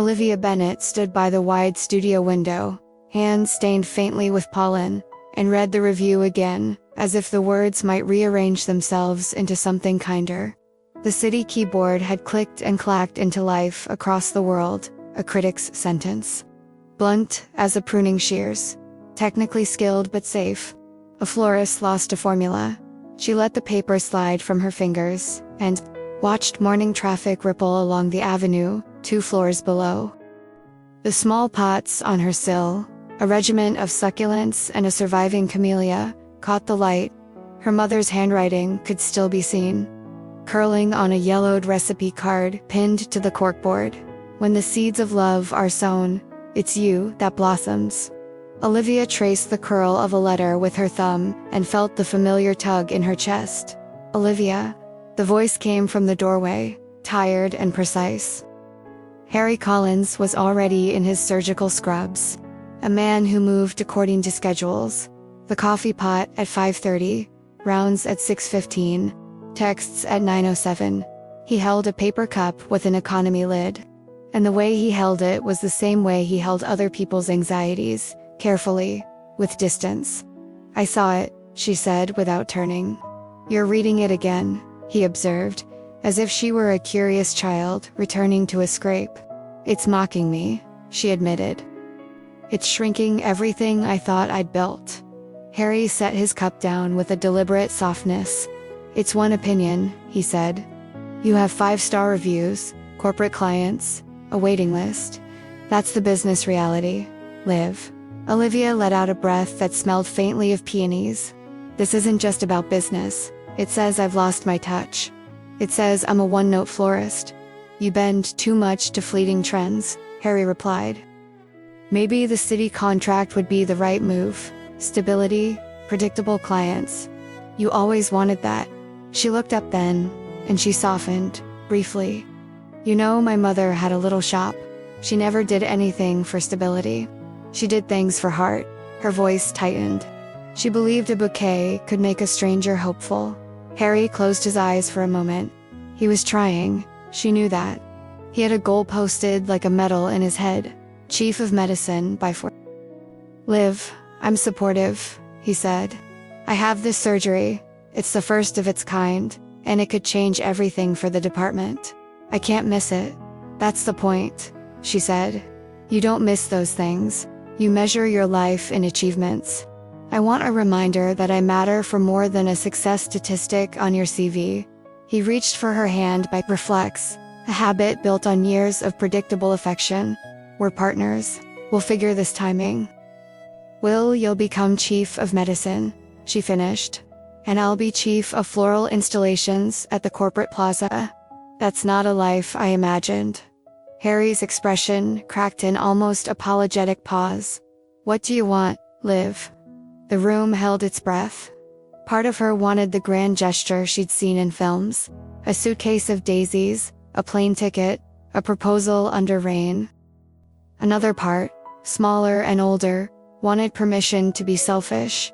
Olivia Bennet stood by the wide studio window, hands stained faintly with pollen, and read the review again, as if the words might rearrange themselves into something kinder. The city keyboard had clicked and clacked into life across the world, a critic's sentence. Blunt as a pruning shears. Technically skilled but safe. A florist lost a formula. She let the paper slide from her fingers, and watched morning traffic ripple along the avenue, 2 floors below. The small pots on her sill, a regiment of succulents and a surviving camellia, caught the light. Her mother's handwriting could still be seen, curling on a yellowed recipe card pinned to the corkboard. When the seeds of love are sown, it's you that blossoms. Olivia traced the curl of a letter with her thumb and felt the familiar tug in her chest. Olivia. The voice came from the doorway, tired and precise. Harry Collins was already in his surgical scrubs. A man who moved according to schedules. The coffee pot at 5:30, rounds at 6:15, texts at 9:07. He held a paper cup with an economy lid. And the way he held it was the same way he held other people's anxieties, carefully, with distance. "I saw it," she said without turning. "You're reading it again," he observed, as if she were a curious child returning to a scrape. "It's mocking me," she admitted. "It's shrinking everything I thought I'd built." Harry set his cup down with a deliberate softness. "It's one opinion," he said. "You have 5-star reviews, corporate clients, a waiting list. That's the business reality. Live." Olivia let out a breath that smelled faintly of peonies. "This isn't just about business. It says I've lost my touch. It says I'm a one-note florist." "You bend too much to fleeting trends," Harry replied. Maybe the city contract would be the right move. Stability, predictable clients. "You always wanted that." She looked up then, and she softened, briefly. "You know, my mother had a little shop. She never did anything for stability. She did things for heart." Her voice tightened. She believed a bouquet could make a stranger hopeful. Harry closed his eyes for a moment. He was trying, she knew that. He had a goal posted like a medal in his head. Chief of Medicine by 4. "Liv, I'm supportive," he said. "I have this surgery. It's the first of its kind, and it could change everything for the department. I can't miss it." "That's the point," she said. "You don't miss those things. You measure your life in achievements. I want a reminder that I matter for more than a success statistic on your CV." He reached for her hand by reflex, a habit built on years of predictable affection. "We're partners. We'll figure this timing." You'll become chief of medicine," she finished. "And I'll be chief of floral installations at the corporate plaza." "That's not a life I imagined." Harry's expression cracked an almost apologetic pause. "What do you want, Liv?" The room held its breath. Part of her wanted the grand gesture she'd seen in films. A suitcase of daisies, a plane ticket, a proposal under rain. Another part, smaller and older, wanted permission to be selfish,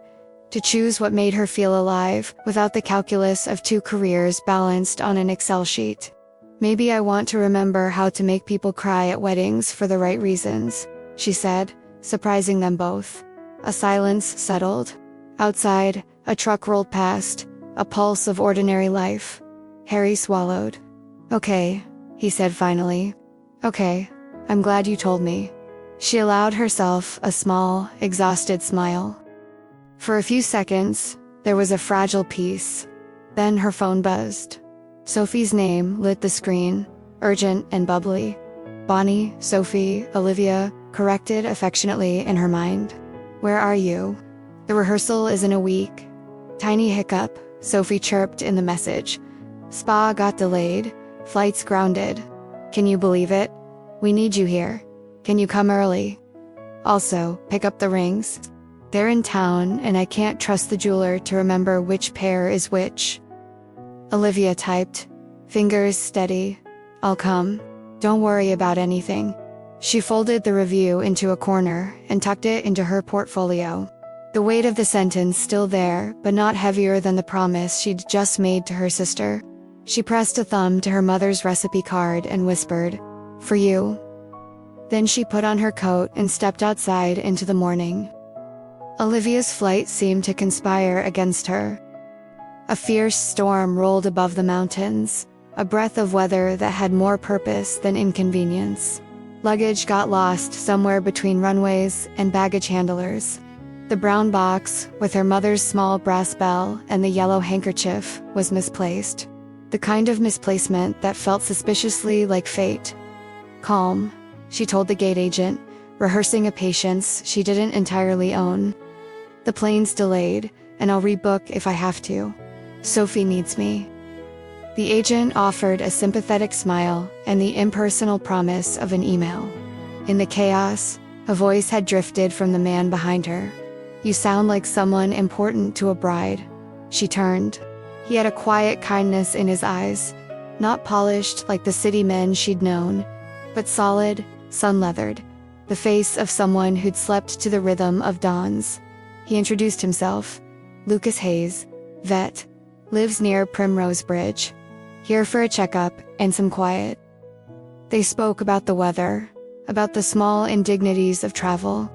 to choose what made her feel alive without the calculus of 2 careers balanced on an Excel sheet. "Maybe I want to remember how to make people cry at weddings for the right reasons," she said, surprising them both. A silence settled. Outside, a truck rolled past, a pulse of ordinary life. Harry swallowed. "Okay," he said finally. "Okay, I'm glad you told me." She allowed herself a small, exhausted smile. For a few seconds, there was a fragile peace. Then her phone buzzed. Sophie's name lit the screen, urgent and bubbly. Bonnie, Sophie, Olivia, corrected affectionately in her mind. "Where are you?" "The rehearsal is in a week." Tiny hiccup, Sophie chirped in the message. "Spa got delayed, flights grounded. Can you believe it? We need you here. Can you come early? Also, pick up the rings. They're in town and I can't trust the jeweler to remember which pair is which." Olivia typed, fingers steady. "I'll come. Don't worry about anything." She folded the review into a corner and tucked it into her portfolio. The weight of the sentence still there, but not heavier than the promise she'd just made to her sister. She pressed a thumb to her mother's recipe card and whispered, "For you." Then she put on her coat and stepped outside into the morning. Olivia's flight seemed to conspire against her. A fierce storm rolled above the mountains, a breath of weather that had more purpose than inconvenience. Luggage got lost somewhere between runways and baggage handlers. The brown box, with her mother's small brass bell and the yellow handkerchief, was misplaced. The kind of misplacement that felt suspiciously like fate. "Calm," she told the gate agent, rehearsing a patience she didn't entirely own. "The plane's delayed, and I'll rebook if I have to. Sophie needs me." The agent offered a sympathetic smile and the impersonal promise of an email. In the chaos, a voice had drifted from the man behind her. "You sound like someone important to a bride." She turned. He had a quiet kindness in his eyes, not polished like the city men she'd known, but solid, sun-leathered, the face of someone who'd slept to the rhythm of dawns. He introduced himself. "Lucas Hayes, vet, lives near Primrose Bridge. Here for a checkup and some quiet." They spoke about the weather, about the small indignities of travel.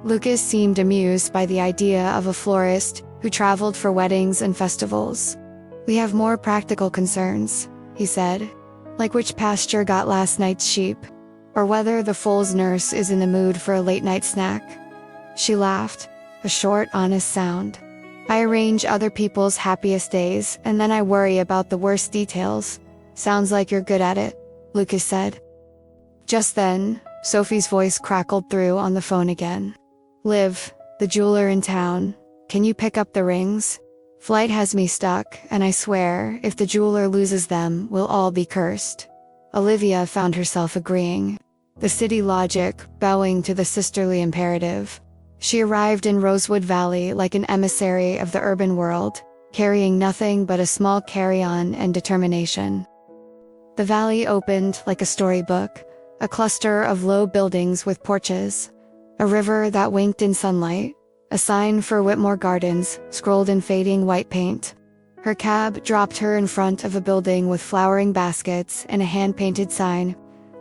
Lucas seemed amused by the idea of a florist who traveled for weddings and festivals. "We have more practical concerns," he said, "like which pasture got last night's sheep, or whether the foal's nurse is in the mood for a late-night snack." She laughed, a short, honest sound. "I arrange other people's happiest days, and then I worry about the worst details." "Sounds like you're good at it," Lucas said. Just then, Sophie's voice crackled through on the phone again. "Liv, the jeweler in town, can you pick up the rings? Flight has me stuck, and I swear, if the jeweler loses them, we'll all be cursed." Olivia found herself agreeing. The city logic bowing to the sisterly imperative. She arrived in Rosewood Valley like an emissary of the urban world, carrying nothing but a small carry-on and determination. The valley opened like a storybook, a cluster of low buildings with porches, a river that winked in sunlight, a sign for Whitmore Gardens scrolled in fading white paint. Her cab dropped her in front of a building with flowering baskets and a hand-painted sign,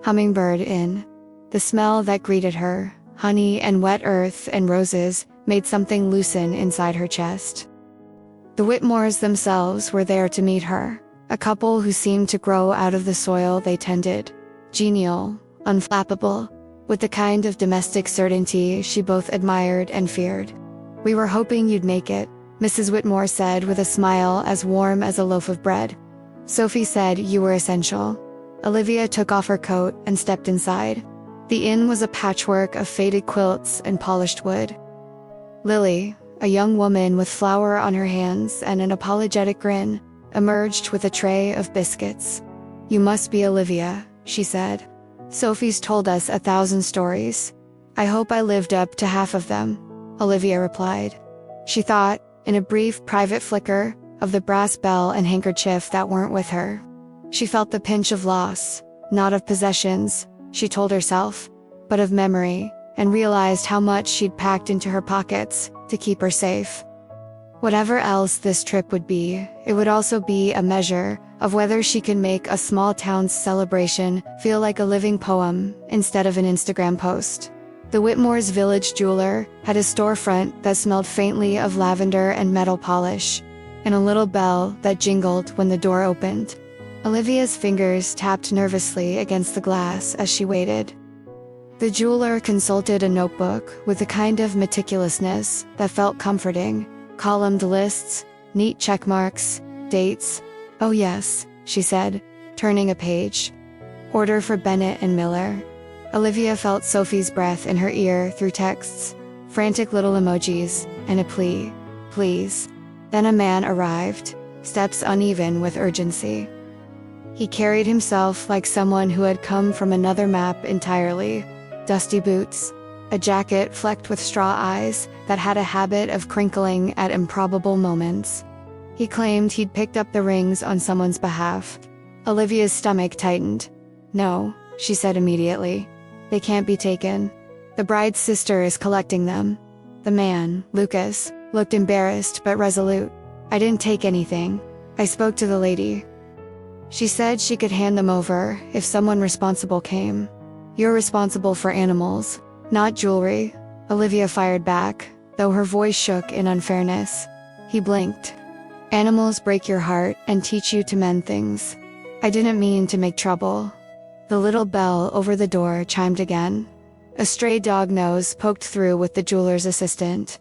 "Hummingbird Inn." The smell that greeted her, honey and wet earth and roses, made something loosen inside her chest. The Whitmores themselves were there to meet her, a couple who seemed to grow out of the soil they tended. Genial, unflappable, with the kind of domestic certainty she both admired and feared. "We were hoping you'd make it," Mrs. Whitmore said with a smile as warm as a loaf of bread. "Sophie said you were essential." Olivia took off her coat and stepped inside. The inn was a patchwork of faded quilts and polished wood. Lily, a young woman with flour on her hands and an apologetic grin, emerged with a tray of biscuits. "You must be Olivia," she said. "Sophie's told us 1,000 stories. I hope I lived up to half of them," Olivia replied. She thought, in a brief private flicker, of the brass bell and handkerchief that weren't with her. She felt the pinch of loss, not of possessions, she told herself, but of memory, and realized how much she'd packed into her pockets to keep her safe. Whatever else this trip would be, it would also be a measure of whether she can make a small town's celebration feel like a living poem instead of an Instagram post. The Whitmore's village jeweler had a storefront that smelled faintly of lavender and metal polish, and a little bell that jingled when the door opened. Olivia's fingers tapped nervously against the glass as she waited. The jeweler consulted a notebook with a kind of meticulousness that felt comforting. Columned lists, neat check marks, dates. "Oh yes," she said, turning a page. "Order for Bennett and Miller." Olivia felt Sophie's breath in her ear through texts, frantic little emojis, and a plea, "Please." Then a man arrived, steps uneven with urgency. He carried himself like someone who had come from another map entirely. Dusty boots, a jacket flecked with straw eyes that had a habit of crinkling at improbable moments. He claimed he'd picked up the rings on someone's behalf. Olivia's stomach tightened. "No," she said immediately. "They can't be taken. The bride's sister is collecting them." The man, Lucas, looked embarrassed but resolute. "I didn't take anything. I spoke to the lady. She said she could hand them over if someone responsible came." You're responsible for animals, not jewelry, Olivia fired back, though her voice shook in unfairness. He blinked. Animals break your heart and teach you to mend things. I didn't mean to make trouble. The little bell over the door chimed again. A stray dog nose poked through with the jeweler's assistant.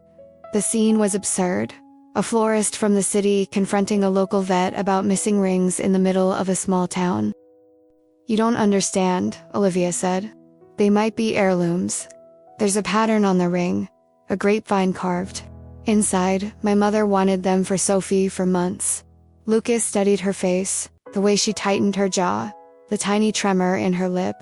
The scene was absurd. A florist from the city confronting a local vet about missing rings in the middle of a small town. You don't understand, Olivia said. They might be heirlooms. There's a pattern on the ring, a grapevine carved. Inside, my mother wanted them for Sophie for months. Lucas studied her face, the way she tightened her jaw, the tiny tremor in her lip.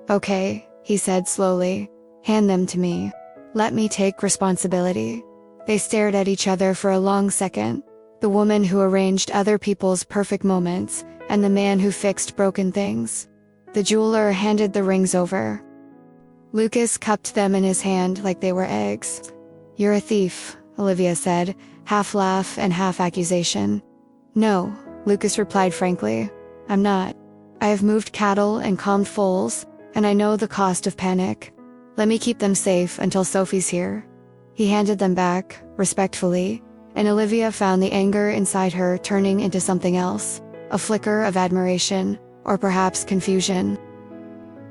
Okay, he said slowly. Hand them to me. Let me take responsibility. They stared at each other for a long second. The woman who arranged other people's perfect moments, and the man who fixed broken things. The jeweler handed the rings over. Lucas cupped them in his hand like they were eggs. You're a thief, Olivia said, half laugh and half accusation. No, Lucas replied frankly. I'm not. I have moved cattle and calmed foals, and I know the cost of panic. Let me keep them safe until Sophie's here. He handed them back, respectfully, and Olivia found the anger inside her turning into something else, a flicker of admiration, or perhaps confusion.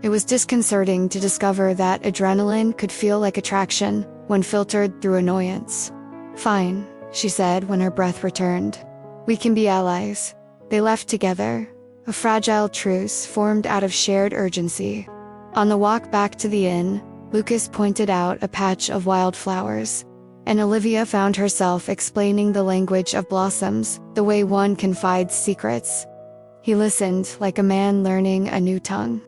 It was disconcerting to discover that adrenaline could feel like attraction when filtered through annoyance. Fine, she said when her breath returned. We can be allies. They left together, a fragile truce formed out of shared urgency. On the walk back to the inn, Lucas pointed out a patch of wildflowers, and Olivia found herself explaining the language of blossoms, the way one confides secrets. He listened like a man learning a new tongue.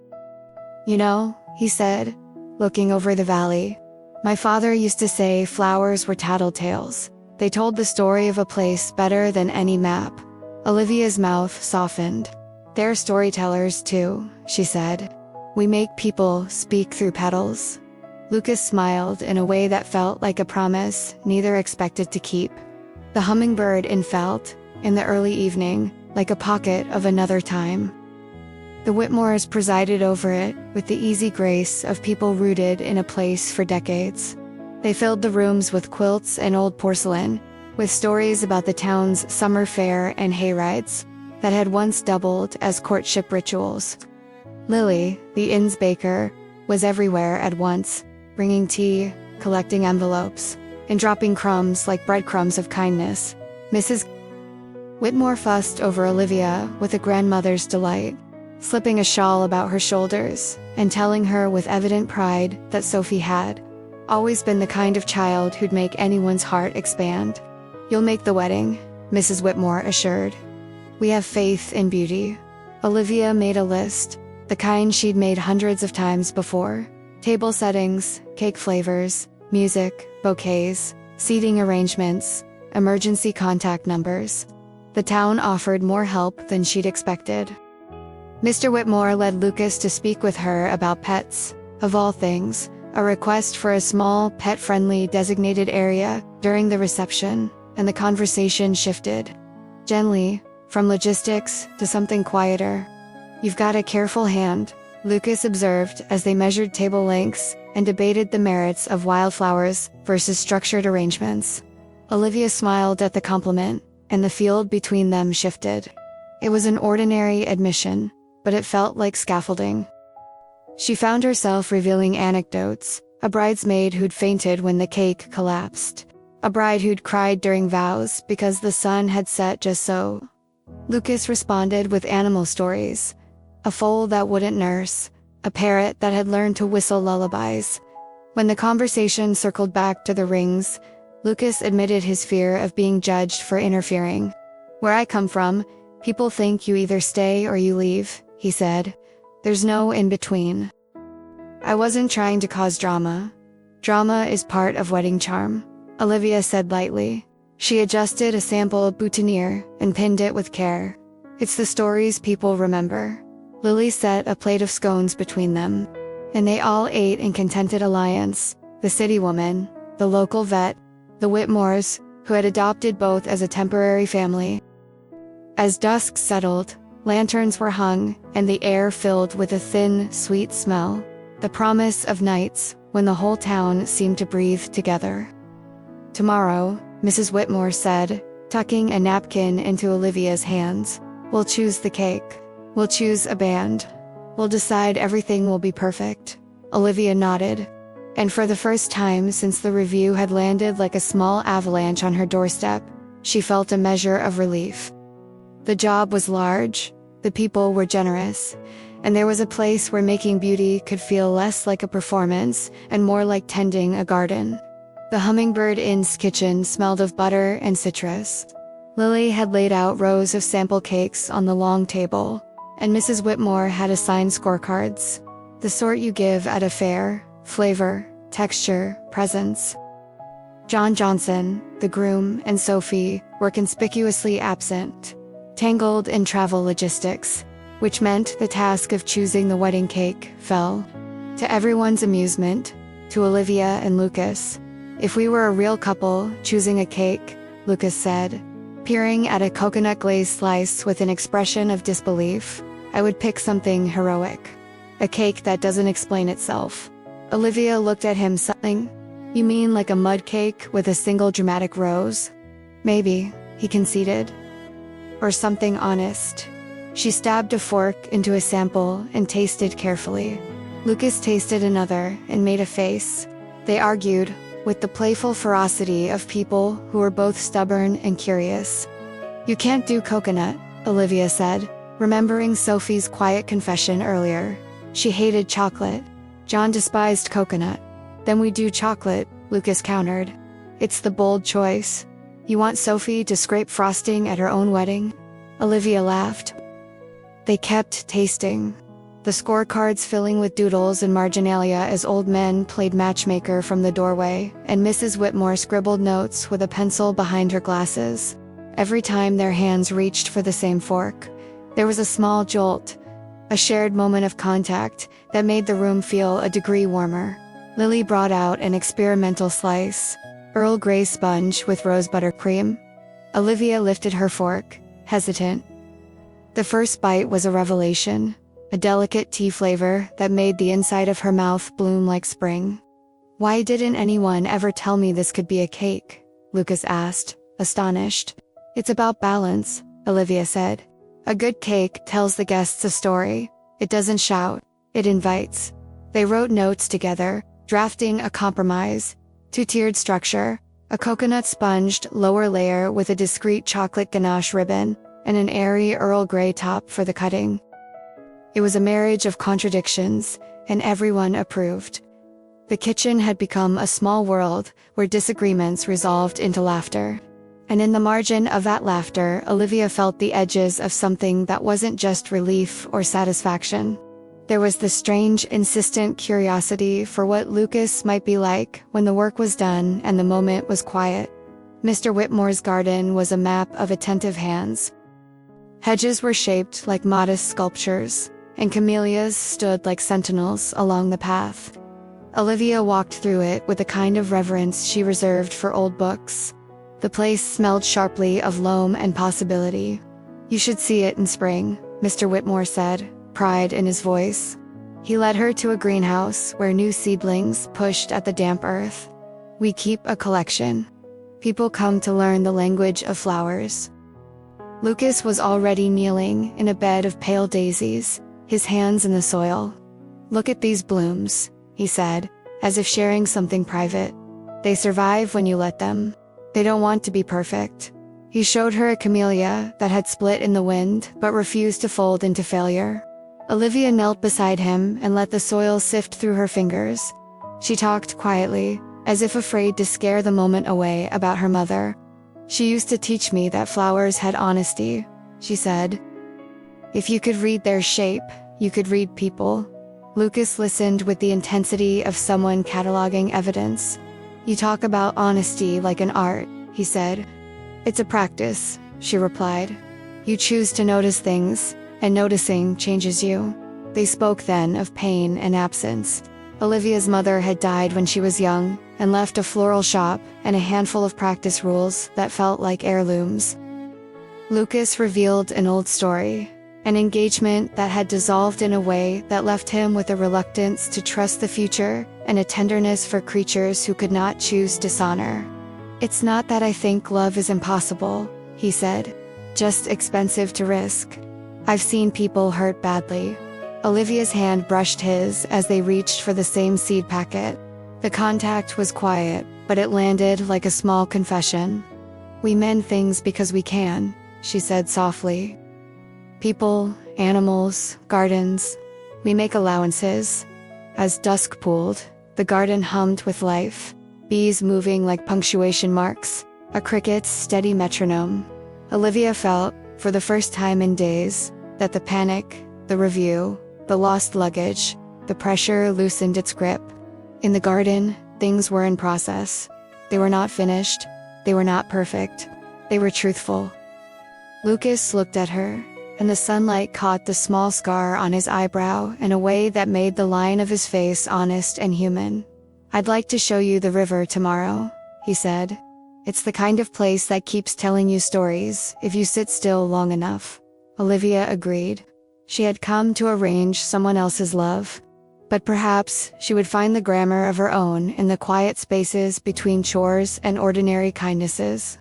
You know, he said, looking over the valley, my father used to say flowers were tattletales. They told the story of a place better than any map. Olivia's mouth softened. They're storytellers too, she said. We make people speak through petals. Lucas smiled in a way that felt like a promise neither expected to keep. The hummingbird felt, in the early evening, like a pocket of another time. The Whitmores presided over it with the easy grace of people rooted in a place for decades. They filled the rooms with quilts and old porcelain, with stories about the town's summer fair and hayrides that had once doubled as courtship rituals. Lily, the inn's baker, was everywhere at once, bringing tea, collecting envelopes, and dropping crumbs like breadcrumbs of kindness. Mrs. Whitmore fussed over Olivia with a grandmother's delight, slipping a shawl about her shoulders and telling her with evident pride that Sophie had always been the kind of child who'd make anyone's heart expand. You'll make the wedding, Mrs. Whitmore assured. We have faith in beauty. Olivia made a list, the kind she'd made hundreds of times before. Table settings, cake flavors, music, bouquets, seating arrangements, emergency contact numbers. The town offered more help than she'd expected. Mr. Whitmore led Lucas to speak with her about pets, of all things, a request for a small, pet-friendly designated area during the reception, and the conversation shifted. Gently, from logistics to something quieter. You've got a careful hand, Lucas observed as they measured table lengths and debated the merits of wildflowers versus structured arrangements. Olivia smiled at the compliment, and the field between them shifted. It was an ordinary admission, but it felt like scaffolding. She found herself revealing anecdotes, a bridesmaid who'd fainted when the cake collapsed, a bride who'd cried during vows because the sun had set just so. Lucas responded with animal stories, a foal that wouldn't nurse, a parrot that had learned to whistle lullabies. When the conversation circled back to the rings, Lucas admitted his fear of being judged for interfering. Where I come from, people think you either stay or you leave, he said. There's no in-between. I wasn't trying to cause drama. Drama is part of wedding charm, Olivia said lightly. She adjusted a sample boutonniere and pinned it with care. It's the stories people remember. Lily set a plate of scones between them, and they all ate in contented alliance, the city woman, the local vet, the Whitmores, who had adopted both as a temporary family. As dusk settled, lanterns were hung, and the air filled with a thin, sweet smell. the promise of nights when the whole town seemed to breathe together. "Tomorrow," Mrs. Whitmore said, tucking a napkin into Olivia's hands, "we'll choose the cake. We'll choose a band. We'll decide everything will be perfect." Olivia nodded, and for the first time since the review had landed like a small avalanche on her doorstep, she felt a measure of relief. The job was large, the people were generous, and there was a place where making beauty could feel less like a performance and more like tending a garden. The Hummingbird Inn's kitchen smelled of butter and citrus. Lily had laid out rows of sample cakes on the long table, and Mrs. Whitmore had assigned scorecards, the sort you give at a fair: flavor, texture, presence. John Johnson, the groom, and Sophie were conspicuously absent, tangled in travel logistics, which meant the task of choosing the wedding cake fell to everyone's amusement, to Olivia and Lucas. "If we were a real couple choosing a cake," Lucas said, peering at a coconut glazed slice with an expression of disbelief, "I would pick something heroic. A cake that doesn't explain itself." Olivia looked at him, something. "You mean like a mud cake with a single dramatic rose?" "Maybe," he conceded. "Or something honest." She stabbed a fork into a sample and tasted carefully. Lucas tasted another and made a face. They argued, with the playful ferocity of people who were both stubborn and curious. "You can't do coconut," Olivia said, remembering Sophie's quiet confession earlier. She hated chocolate. John despised coconut. "Then we do chocolate," Lucas countered. "It's the bold choice. You want Sophie to scrape frosting at her own wedding?" Olivia laughed. They kept tasting, the scorecards filling with doodles and marginalia as old men played matchmaker from the doorway, and Mrs. Whitmore scribbled notes with a pencil behind her glasses. Every time their hands reached for the same fork, there was a small jolt, a shared moment of contact that made the room feel a degree warmer. Lily brought out an experimental slice, Earl Grey sponge with rose buttercream. Olivia lifted her fork, hesitant. The first bite was a revelation, a delicate tea flavor that made the inside of her mouth bloom like spring. "Why didn't anyone ever tell me this could be a cake?" Lucas asked, astonished. "It's about balance," Olivia said. "A good cake tells the guests a story. It doesn't shout, it invites." They wrote notes together, drafting a compromise: two-tiered structure, a coconut sponged lower layer with a discreet chocolate ganache ribbon, and an airy Earl Grey top for the cutting. It was a marriage of contradictions, and everyone approved. The kitchen had become a small world where disagreements resolved into laughter. And in the margin of that laughter, Olivia felt the edges of something that wasn't just relief or satisfaction. There was the strange, insistent curiosity for what Lucas might be like when the work was done and the moment was quiet. Mr. Whitmore's garden was a map of attentive hands. Hedges were shaped like modest sculptures, and camellias stood like sentinels along the path. Olivia walked through it with a kind of reverence she reserved for old books. The place smelled sharply of loam and possibility. "You should see it in spring," Mr. Whitmore said, pride in his voice. He led her to a greenhouse where new seedlings pushed at the damp earth. "We keep a collection. People come to learn the language of flowers." Lucas was already kneeling in a bed of pale daisies, his hands in the soil. "Look at these blooms," he said, as if sharing something private. "They survive when you let them. They don't want to be perfect." He showed her a camellia that had split in the wind but refused to fold into failure. Olivia knelt beside him and let the soil sift through her fingers. She talked quietly, as if afraid to scare the moment away, about her mother. "She used to teach me that flowers had honesty," she said. "If you could read their shape, you could read people." Lucas listened with the intensity of someone cataloging evidence. "You talk about honesty like an art," he said. "It's a practice," she replied. "You choose to notice things, and noticing changes you." They spoke then of pain and absence. Olivia's mother had died when she was young, and left a floral shop and a handful of practice rules that felt like heirlooms. Lucas revealed an old story. An engagement that had dissolved in a way that left him with a reluctance to trust the future and a tenderness for creatures who could not choose dishonor. "It's not that I think love is impossible," he said. "Just expensive to risk. I've seen people hurt badly." Olivia's hand brushed his as they reached for the same seed packet. The contact was quiet, but it landed like a small confession. "We mend things because we can," she said softly. "People, animals, gardens. We make allowances." As dusk pooled, the garden hummed with life. Bees moving like punctuation marks, a cricket's steady metronome. Olivia felt, for the first time in days, that the panic, the review, the lost luggage, the pressure loosened its grip. In the garden, things were in process. They were not finished. They were not perfect. They were truthful. Lucas looked at her, and the sunlight caught the small scar on his eyebrow in a way that made the line of his face honest and human. "I'd like to show you the river tomorrow," he said. "It's the kind of place that keeps telling you stories if you sit still long enough." Olivia agreed. She had come to arrange someone else's love, but perhaps she would find the grammar of her own in the quiet spaces between chores and ordinary kindnesses.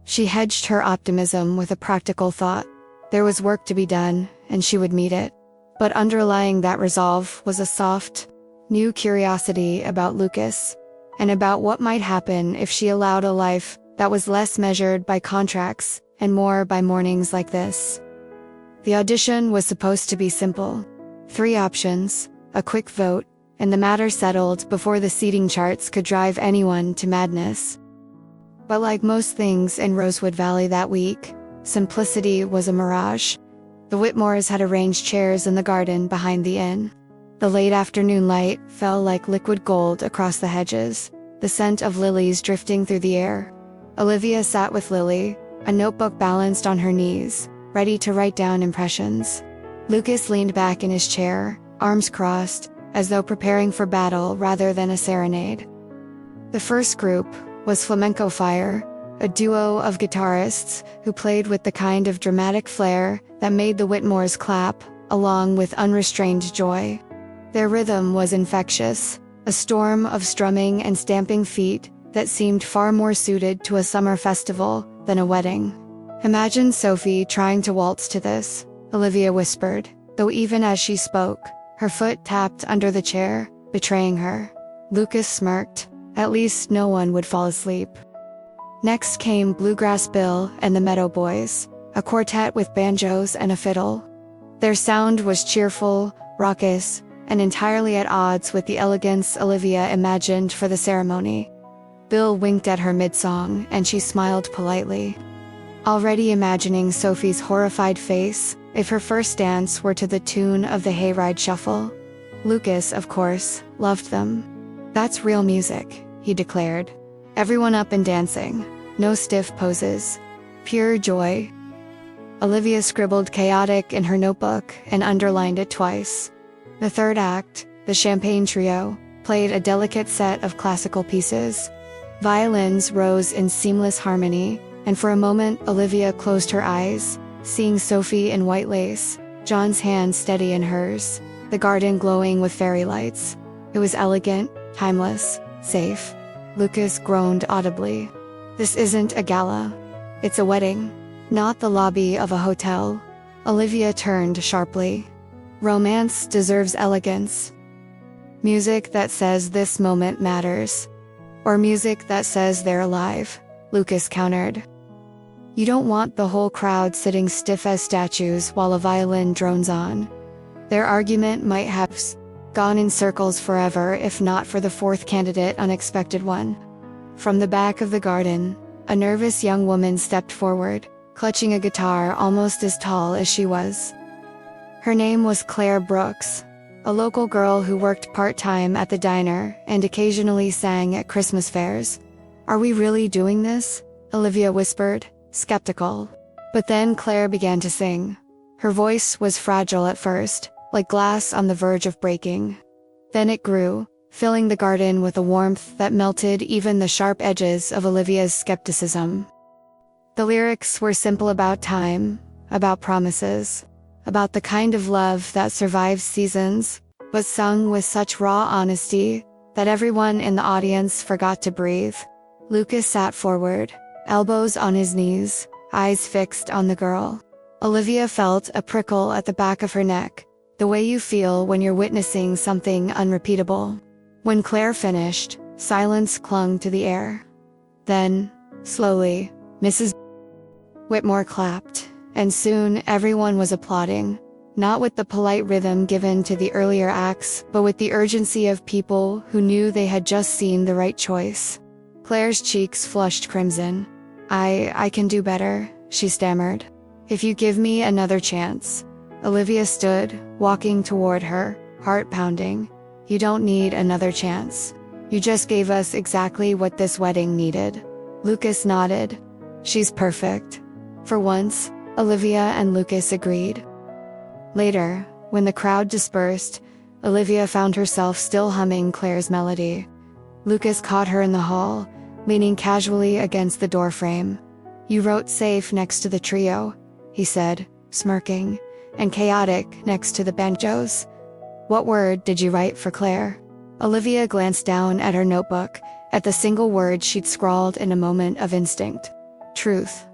She hedged her optimism with a practical thought. There was work to be done, and she would meet it. But underlying that resolve was a soft, new curiosity about Lucas, and about what might happen if she allowed a life that was less measured by contracts and more by mornings like this. The audition was supposed to be simple. 3 options, a quick vote, and the matter settled before the seating charts could drive anyone to madness. But like most things in Rosewood Valley that week, simplicity was a mirage. The Whitmores had arranged chairs in the garden behind the inn. The late afternoon light fell like liquid gold across the hedges, the scent of lilies drifting through the air. Olivia sat with Lily, a notebook balanced on her knees, ready to write down impressions. Lucas leaned back in his chair, arms crossed, as though preparing for battle rather than a serenade. The first group was Flamenco Fire, a duo of guitarists who played with the kind of dramatic flair that made the Whitmores clap, along with unrestrained joy. Their rhythm was infectious, a storm of strumming and stamping feet that seemed far more suited to a summer festival than a wedding. "Imagine Sophie trying to waltz to this," Olivia whispered, though even as she spoke, her foot tapped under the chair, betraying her. Lucas smirked. At least no one would fall asleep. Next came Bluegrass Bill and the Meadow Boys, a quartet with banjos and a fiddle. Their sound was cheerful, raucous, and entirely at odds with the elegance Olivia imagined for the ceremony. Bill winked at her mid-song, and she smiled politely, already imagining Sophie's horrified face if her first dance were to the tune of the Hayride Shuffle. Lucas, of course, loved them. "That's real music," he declared. "Everyone up and dancing. No stiff poses. Pure joy." Olivia scribbled chaotic in her notebook and underlined it twice. The third act, the Champagne Trio, played a delicate set of classical pieces. Violins rose in seamless harmony, and for a moment Olivia closed her eyes, seeing Sophie in white lace, John's hand steady in hers, the garden glowing with fairy lights. It was elegant, timeless, safe. Lucas groaned audibly. "This isn't a gala. It's a wedding, not the lobby of a hotel." Olivia turned sharply. "Romance deserves elegance. Music that says this moment matters. Or music that says they're alive," Lucas countered. "You don't want the whole crowd sitting stiff as statues while a violin drones on." Their argument might have gone in circles forever if not for the fourth candidate unexpected one. From the back of the garden, a nervous young woman stepped forward, clutching a guitar almost as tall as she was. Her name was Claire Brooks, a local girl who worked part-time at the diner and occasionally sang at Christmas fairs. "Are we really doing this?" Olivia whispered, skeptical. But then Claire began to sing. Her voice was fragile at first, like glass on the verge of breaking. Then it grew, filling the garden with a warmth that melted even the sharp edges of Olivia's skepticism. The lyrics were simple about time, about promises, about the kind of love that survives seasons, but sung with such raw honesty that everyone in the audience forgot to breathe. Lucas sat forward, elbows on his knees, eyes fixed on the girl. Olivia felt a prickle at the back of her neck, the way you feel when you're witnessing something unrepeatable. When Claire finished, silence clung to the air. Then, slowly, Mrs. Whitmore clapped, and soon everyone was applauding, not with the polite rhythm given to the earlier acts, but with the urgency of people who knew they had just seen the right choice. Claire's cheeks flushed crimson. I can do better," she stammered. "If you give me another chance." Olivia stood, walking toward her, heart pounding. "You don't need another chance. You just gave us exactly what this wedding needed." Lucas nodded. "She's perfect." For once, Olivia and Lucas agreed. Later, when the crowd dispersed, Olivia found herself still humming Claire's melody. Lucas caught her in the hall, leaning casually against the doorframe. "You wrote safe next to the trio," he said, smirking, "and chaotic next to the banjos. What word did you write for Claire?" Olivia glanced down at her notebook, at the single word she'd scrawled in a moment of instinct. "Truth."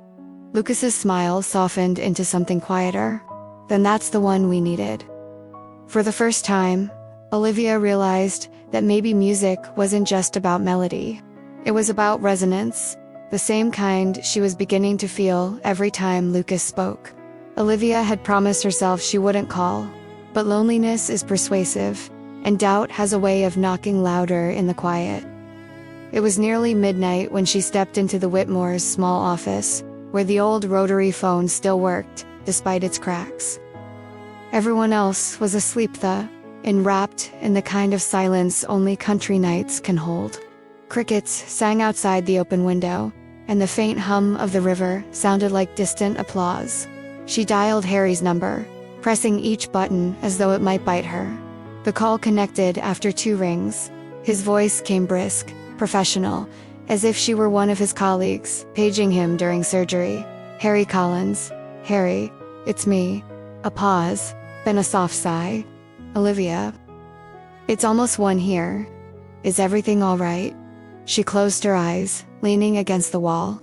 Lucas's smile softened into something quieter. "Then that's the one we needed." For the first time, Olivia realized that maybe music wasn't just about melody. It was about resonance, the same kind she was beginning to feel every time Lucas spoke. Olivia had promised herself she wouldn't call, but loneliness is persuasive, and doubt has a way of knocking louder in the quiet. It was nearly midnight when she stepped into the Whitmores' small office, where the old rotary phone still worked, despite its cracks. Everyone else was asleep enwrapped in the kind of silence only country nights can hold. Crickets sang outside the open window, and the faint hum of the river sounded like distant applause. She dialed Harry's number, pressing each button as though it might bite her. The call connected after 2 rings. His voice came brisk, professional, as if she were one of his colleagues, paging him during surgery. "Harry Collins." "Harry, it's me." A pause, then a soft sigh. "Olivia. It's almost 1 here. Is everything all right?" She closed her eyes, leaning against the wall.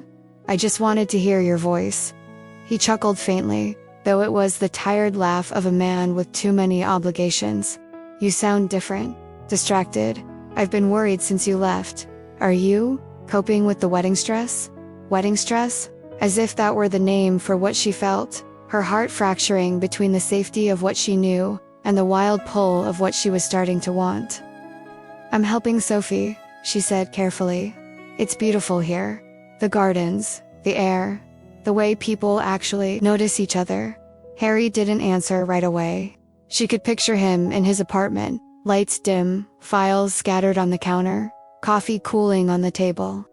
"I just wanted to hear your voice." He chuckled faintly, though it was the tired laugh of a man with too many obligations. "You sound different. Distracted. I've been worried since you left. Are you coping with the wedding stress?" Wedding stress? As if that were the name for what she felt, her heart fracturing between the safety of what she knew and the wild pull of what she was starting to want. "I'm helping Sophie," she said carefully. "It's beautiful here. The gardens, the air, the way people actually notice each other." Harry didn't answer right away. She could picture him in his apartment, lights dim, files scattered on the counter, coffee cooling on the table.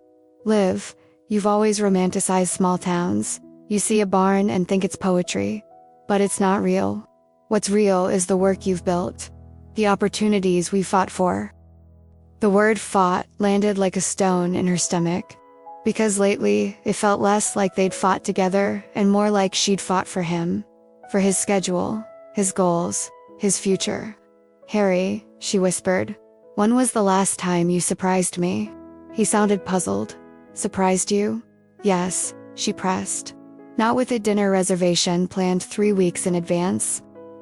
"Liv, you've always romanticized small towns. You see a barn and think it's poetry. But it's not real. What's real is the work you've built. The opportunities we fought for." The word "fought" landed like a stone in her stomach. Because lately, it felt less like they'd fought together and more like she'd fought for him. For his schedule, his goals, his future. "Harry," she whispered, "when was the last time you surprised me?" He sounded puzzled. "Surprised you?" "Yes," she pressed. "Not with a dinner reservation planned 3 weeks in advance.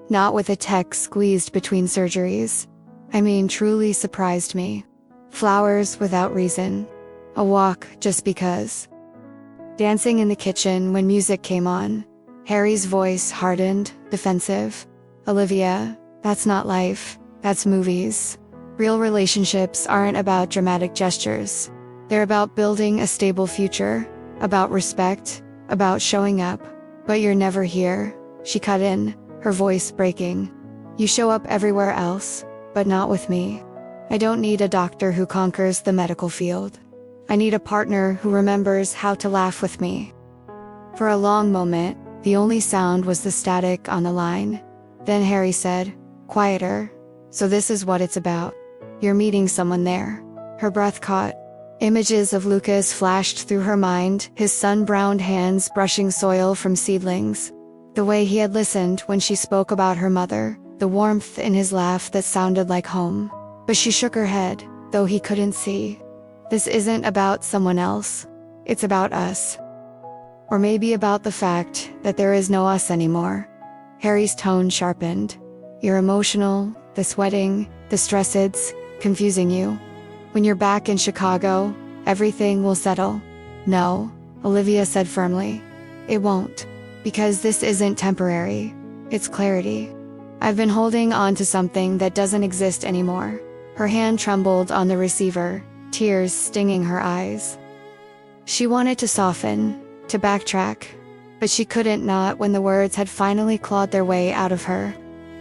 Not with a text squeezed between surgeries. I mean, truly surprised me. Flowers without reason. A walk just because." Dancing in the kitchen when music came on. Harry's voice hardened, defensive. "Olivia, that's not life. That's movies. Real relationships aren't about dramatic gestures. They're about building a stable future, about respect, about showing up. But you're never here," she cut in, her voice breaking. "You show up everywhere else, but not with me. I don't need a doctor who conquers the medical field. I need a partner who remembers how to laugh with me." For a long moment, the only sound was the static on the line. Then Harry said, quieter, "So this is what it's about. You're meeting someone there." Her breath caught. Images of Lucas flashed through her mind, his sun-browned hands brushing soil from seedlings. The way he had listened when she spoke about her mother, the warmth in his laugh that sounded like home. But she shook her head, though he couldn't see. This isn't about someone else. It's about us. Or maybe about the fact that there is no us anymore. Harry's tone sharpened. You're emotional, the sweating, the stress, it's confusing you. When you're back in Chicago, everything will settle. No, Olivia said firmly. It won't. Because this isn't temporary. It's clarity. I've been holding on to something that doesn't exist anymore. Her hand trembled on the receiver, tears stinging her eyes. She wanted to soften, to backtrack, but she couldn't not when the words had finally clawed their way out of her.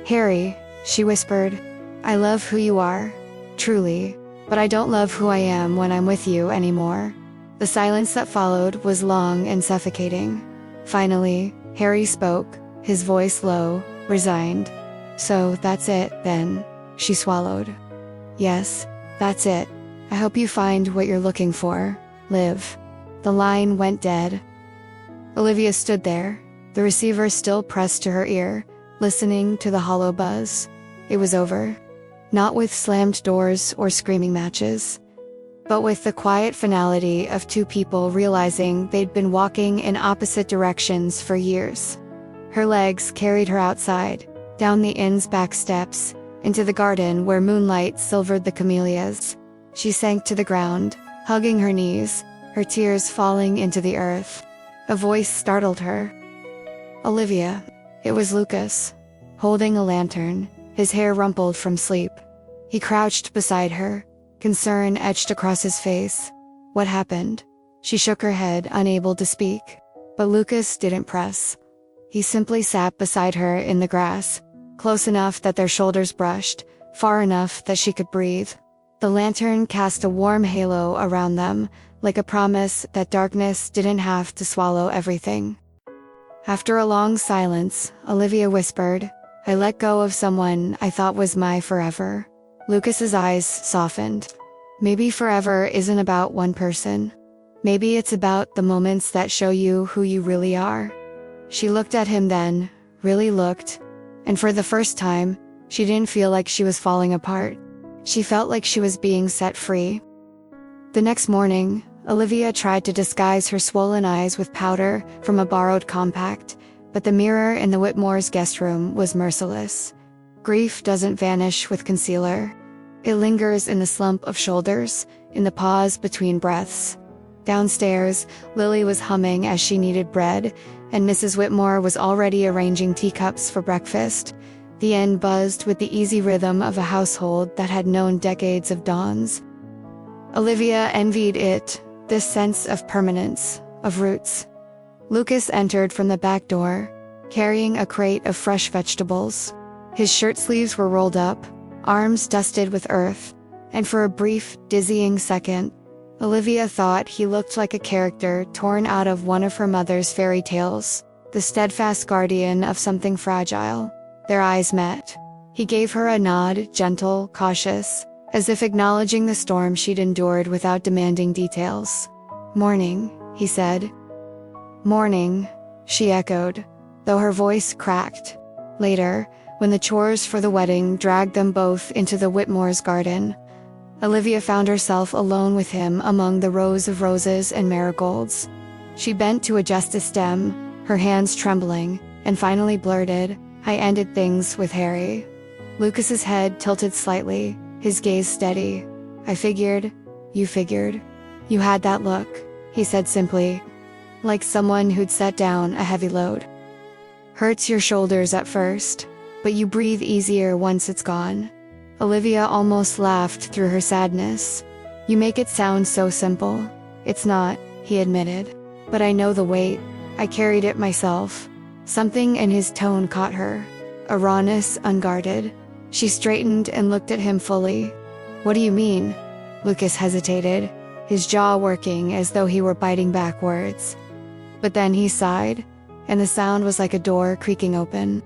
Harry, she whispered, I love who you are, truly, but I don't love who I am when I'm with you anymore. The silence that followed was long and suffocating. Finally, Harry spoke, his voice low, resigned. So that's it, then, she swallowed. Yes, that's it. I hope you find what you're looking for, Liv. The line went dead. Olivia stood there, the receiver still pressed to her ear, listening to the hollow buzz. It was over. Not with slammed doors or screaming matches, but with the quiet finality of two people realizing they'd been walking in opposite directions for years. Her legs carried her outside, down the inn's back steps, into the garden where moonlight silvered the camellias. She sank to the ground, hugging her knees, her tears falling into the earth. A voice startled her. Olivia. It was Lucas, holding a lantern, his hair rumpled from sleep. He crouched beside her, concern etched across his face. What happened? She shook her head, unable to speak. But Lucas didn't press. He simply sat beside her in the grass, close enough that their shoulders brushed, far enough that she could breathe. The lantern cast a warm halo around them, like a promise that darkness didn't have to swallow everything. After a long silence, Olivia whispered, I let go of someone I thought was my forever. Lucas's eyes softened. Maybe forever isn't about one person. Maybe it's about the moments that show you who you really are. She looked at him then, really looked, and for the first time, she didn't feel like she was falling apart. She felt like she was being set free. The next morning, Olivia tried to disguise her swollen eyes with powder from a borrowed compact, but the mirror in the Whitmore's guest room was merciless. Grief doesn't vanish with concealer. It lingers in the slump of shoulders, in the pause between breaths. Downstairs, Lily was humming as she kneaded bread, and Mrs. Whitmore was already arranging teacups for breakfast. The inn buzzed with the easy rhythm of a household that had known decades of dawns. Olivia envied it, this sense of permanence, of roots. Lucas entered from the back door, carrying a crate of fresh vegetables. His shirt sleeves were rolled up, arms dusted with earth, and for a brief, dizzying second, Olivia thought he looked like a character torn out of one of her mother's fairy tales, the steadfast guardian of something fragile. Their eyes met. He gave her a nod, gentle, cautious, as if acknowledging the storm she'd endured without demanding details. Morning, he said. Morning, she echoed, though her voice cracked. Later, when the chores for the wedding dragged them both into the Whitmore's garden, Olivia found herself alone with him among the rows of roses and marigolds. She bent to adjust a stem, her hands trembling, and finally blurted, I ended things with Harry. Lucas's head tilted slightly, his gaze steady. I figured, you figured. You had that look, he said simply, like someone who'd set down a heavy load. Hurts your shoulders at first, but you breathe easier once it's gone. Olivia almost laughed through her sadness. You make it sound so simple. It's not, he admitted. But I know the weight. I carried it myself. Something in his tone caught her. A rawness unguarded. She straightened and looked at him fully. What do you mean? Lucas hesitated, his jaw working as though he were biting back words. But then he sighed, and the sound was like a door creaking open.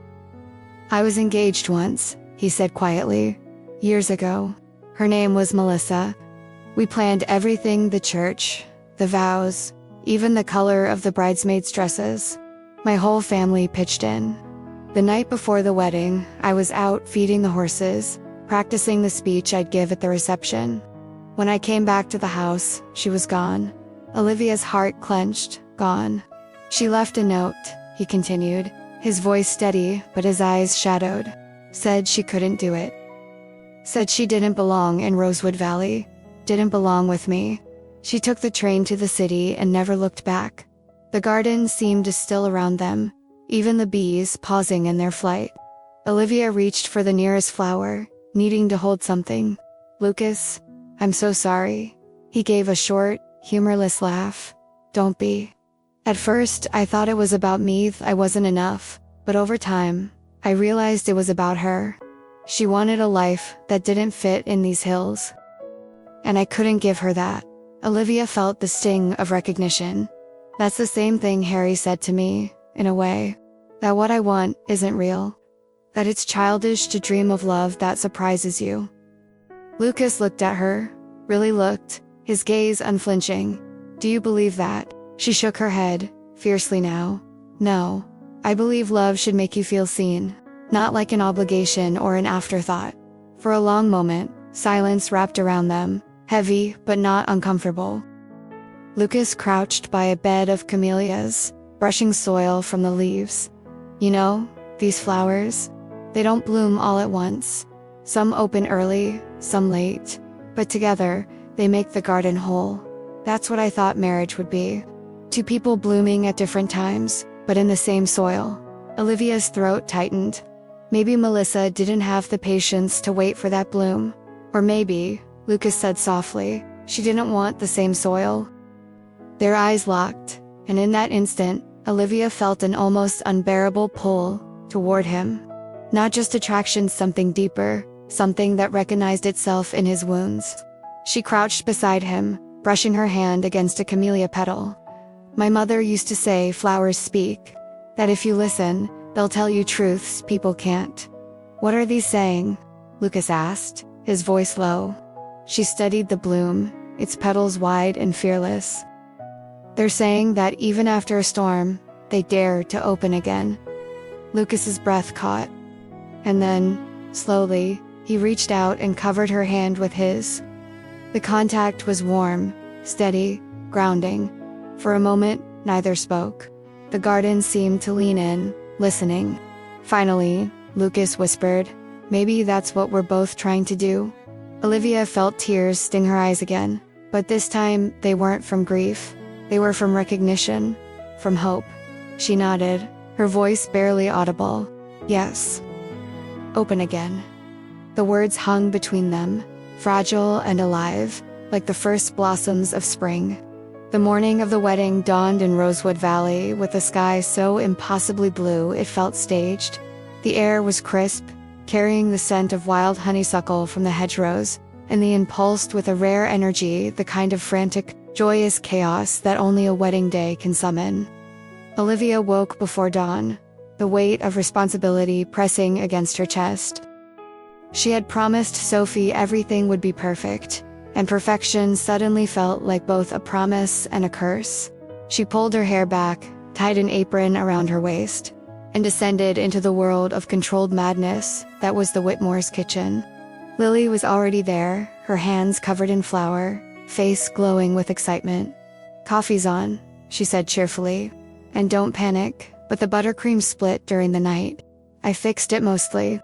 I was engaged once, he said quietly. Years ago. Her name was Melissa. We planned everything, the church, the vows, even the color of the bridesmaids' dresses. My whole family pitched in. The night before the wedding, I was out feeding the horses, practicing the speech I'd give at the reception. When I came back to the house, she was gone. Olivia's heart clenched, gone. She left a note, he continued, his voice steady but his eyes shadowed. Said she couldn't do it. Said she didn't belong in Rosewood Valley. Didn't belong with me. She took the train to the city and never looked back. The garden seemed still around them, even the bees pausing in their flight. Olivia reached for the nearest flower, needing to hold something. Lucas, I'm so sorry. He gave a short, humorless laugh. Don't be. At first, I thought it was about me, I wasn't enough, but over time, I realized it was about her. She wanted a life that didn't fit in these hills. And I couldn't give her that. Olivia felt the sting of recognition. That's the same thing Harry said to me, in a way. That what I want isn't real. That it's childish to dream of love that surprises you. Lucas looked at her, really looked, his gaze unflinching. Do you believe that? She shook her head, fiercely now. No. I believe love should make you feel seen, not like an obligation or an afterthought. For a long moment, silence wrapped around them, heavy but not uncomfortable. Lucas crouched by a bed of camellias, brushing soil from the leaves. You know, these flowers, they don't bloom all at once. Some open early, some late, but together, they make the garden whole. That's what I thought marriage would be. Two people blooming at different times, but in the same soil. Olivia's throat tightened. Maybe Melissa didn't have the patience to wait for that bloom. Or maybe, Lucas said softly, she didn't want the same soil. Their eyes locked, and in that instant, Olivia felt an almost unbearable pull toward him. Not just attraction, something deeper, something that recognized itself in his wounds. She crouched beside him, brushing her hand against a camellia petal. My mother used to say flowers speak, that if you listen, they'll tell you truths people can't. What are these saying? Lucas asked, his voice low. She studied the bloom, its petals wide and fearless. They're saying that even after a storm, they dare to open again. Lucas's breath caught. And then, slowly, he reached out and covered her hand with his. The contact was warm, steady, grounding. For a moment, neither spoke. The garden seemed to lean in, listening. Finally, Lucas whispered, maybe that's what we're both trying to do. Olivia felt tears sting her eyes again, but this time they weren't from grief. They were from recognition, from hope. She nodded, her voice barely audible. Yes. Open again. The words hung between them, fragile and alive, like the first blossoms of spring. The morning of the wedding dawned in Rosewood Valley with a sky so impossibly blue it felt staged. The air was crisp, carrying the scent of wild honeysuckle from the hedgerows, and the impulsed with a rare energy, the kind of frantic, joyous chaos that only a wedding day can summon. Olivia woke before dawn, the weight of responsibility pressing against her chest. She had promised Sophie everything would be perfect, and perfection suddenly felt like both a promise and a curse. She pulled her hair back, tied an apron around her waist, and descended into the world of controlled madness that was the Whitmore's kitchen. Lily was already there, her hands covered in flour, face glowing with excitement. Coffee's on, she said cheerfully. And don't panic, but the buttercream split during the night. I fixed it mostly.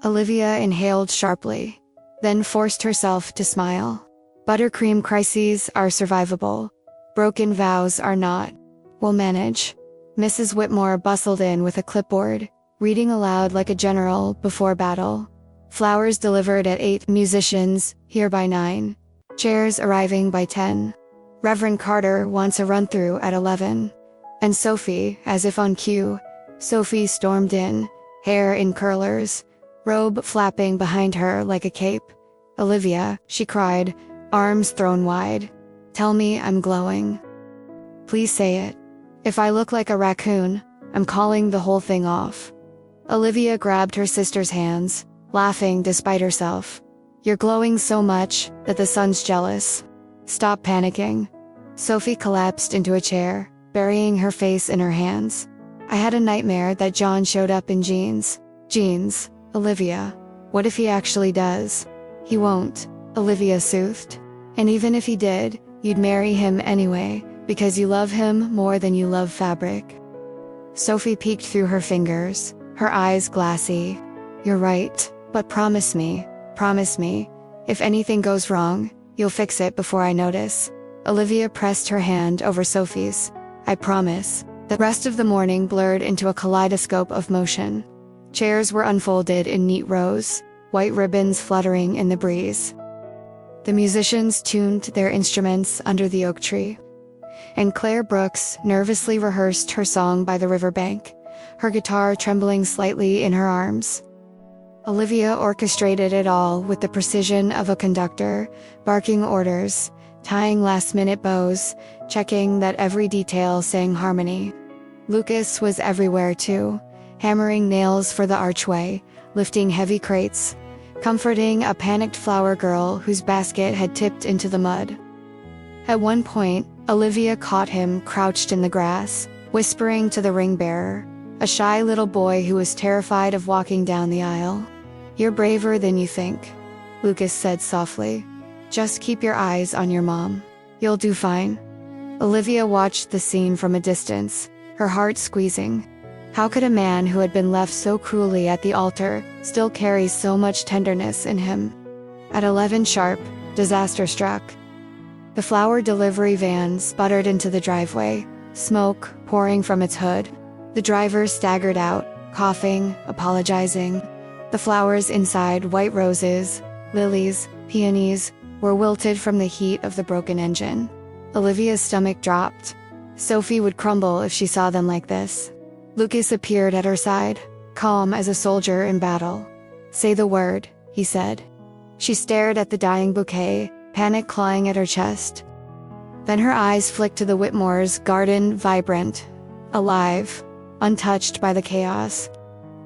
Olivia inhaled sharply, then forced herself to smile. Buttercream crises are survivable. Broken vows are not. We'll manage. Mrs. Whitmore bustled in with a clipboard, reading aloud like a general before battle. Flowers delivered at 8, musicians here by 9. Chairs arriving by 10. Reverend Carter wants a run-through at 11. And Sophie, as if on cue, Sophie stormed in, hair in curlers, robe flapping behind her like a cape. Olivia, she cried, arms thrown wide. Tell me I'm glowing. Please say it. If I look like a raccoon, I'm calling the whole thing off. Olivia grabbed her sister's hands, laughing despite herself. You're glowing so much that the sun's jealous. Stop panicking. Sophie collapsed into a chair, burying her face in her hands. I had a nightmare that John showed up in jeans. Jeans, Olivia. What if he actually does? He won't, Olivia soothed. And even if he did, you'd marry him anyway, because you love him more than you love fabric. Sophie peeked through her fingers, her eyes glassy. You're right, but promise me, if anything goes wrong, you'll fix it before I notice. Olivia pressed her hand over Sophie's. I promise. The rest of the morning blurred into a kaleidoscope of motion. Chairs were unfolded in neat rows, white ribbons fluttering in the breeze. The musicians tuned their instruments under the oak tree. And Claire Brooks nervously rehearsed her song by the riverbank, her guitar trembling slightly in her arms. Olivia orchestrated it all with the precision of a conductor, barking orders, tying last-minute bows, checking that every detail sang harmony. Lucas was everywhere too, hammering nails for the archway, lifting heavy crates, comforting a panicked flower girl whose basket had tipped into the mud. At one point, Olivia caught him crouched in the grass, whispering to the ring bearer, a shy little boy who was terrified of walking down the aisle. You're braver than you think, Lucas said softly. Just keep your eyes on your mom. You'll do fine. Olivia watched the scene from a distance, her heart squeezing. How could a man who had been left so cruelly at the altar still carry so much tenderness in him? At 11 sharp, disaster struck. The flower delivery van sputtered into the driveway, smoke pouring from its hood. The driver staggered out, coughing, apologizing. The flowers inside, white roses, lilies, peonies, were wilted from the heat of the broken engine. Olivia's stomach dropped. Sophie would crumble if she saw them like this. Lucas appeared at her side, calm as a soldier in battle. Say the word, he said. She stared at the dying bouquet, panic clawing at her chest. Then her eyes flicked to the Whitmore's garden, vibrant, alive, untouched by the chaos.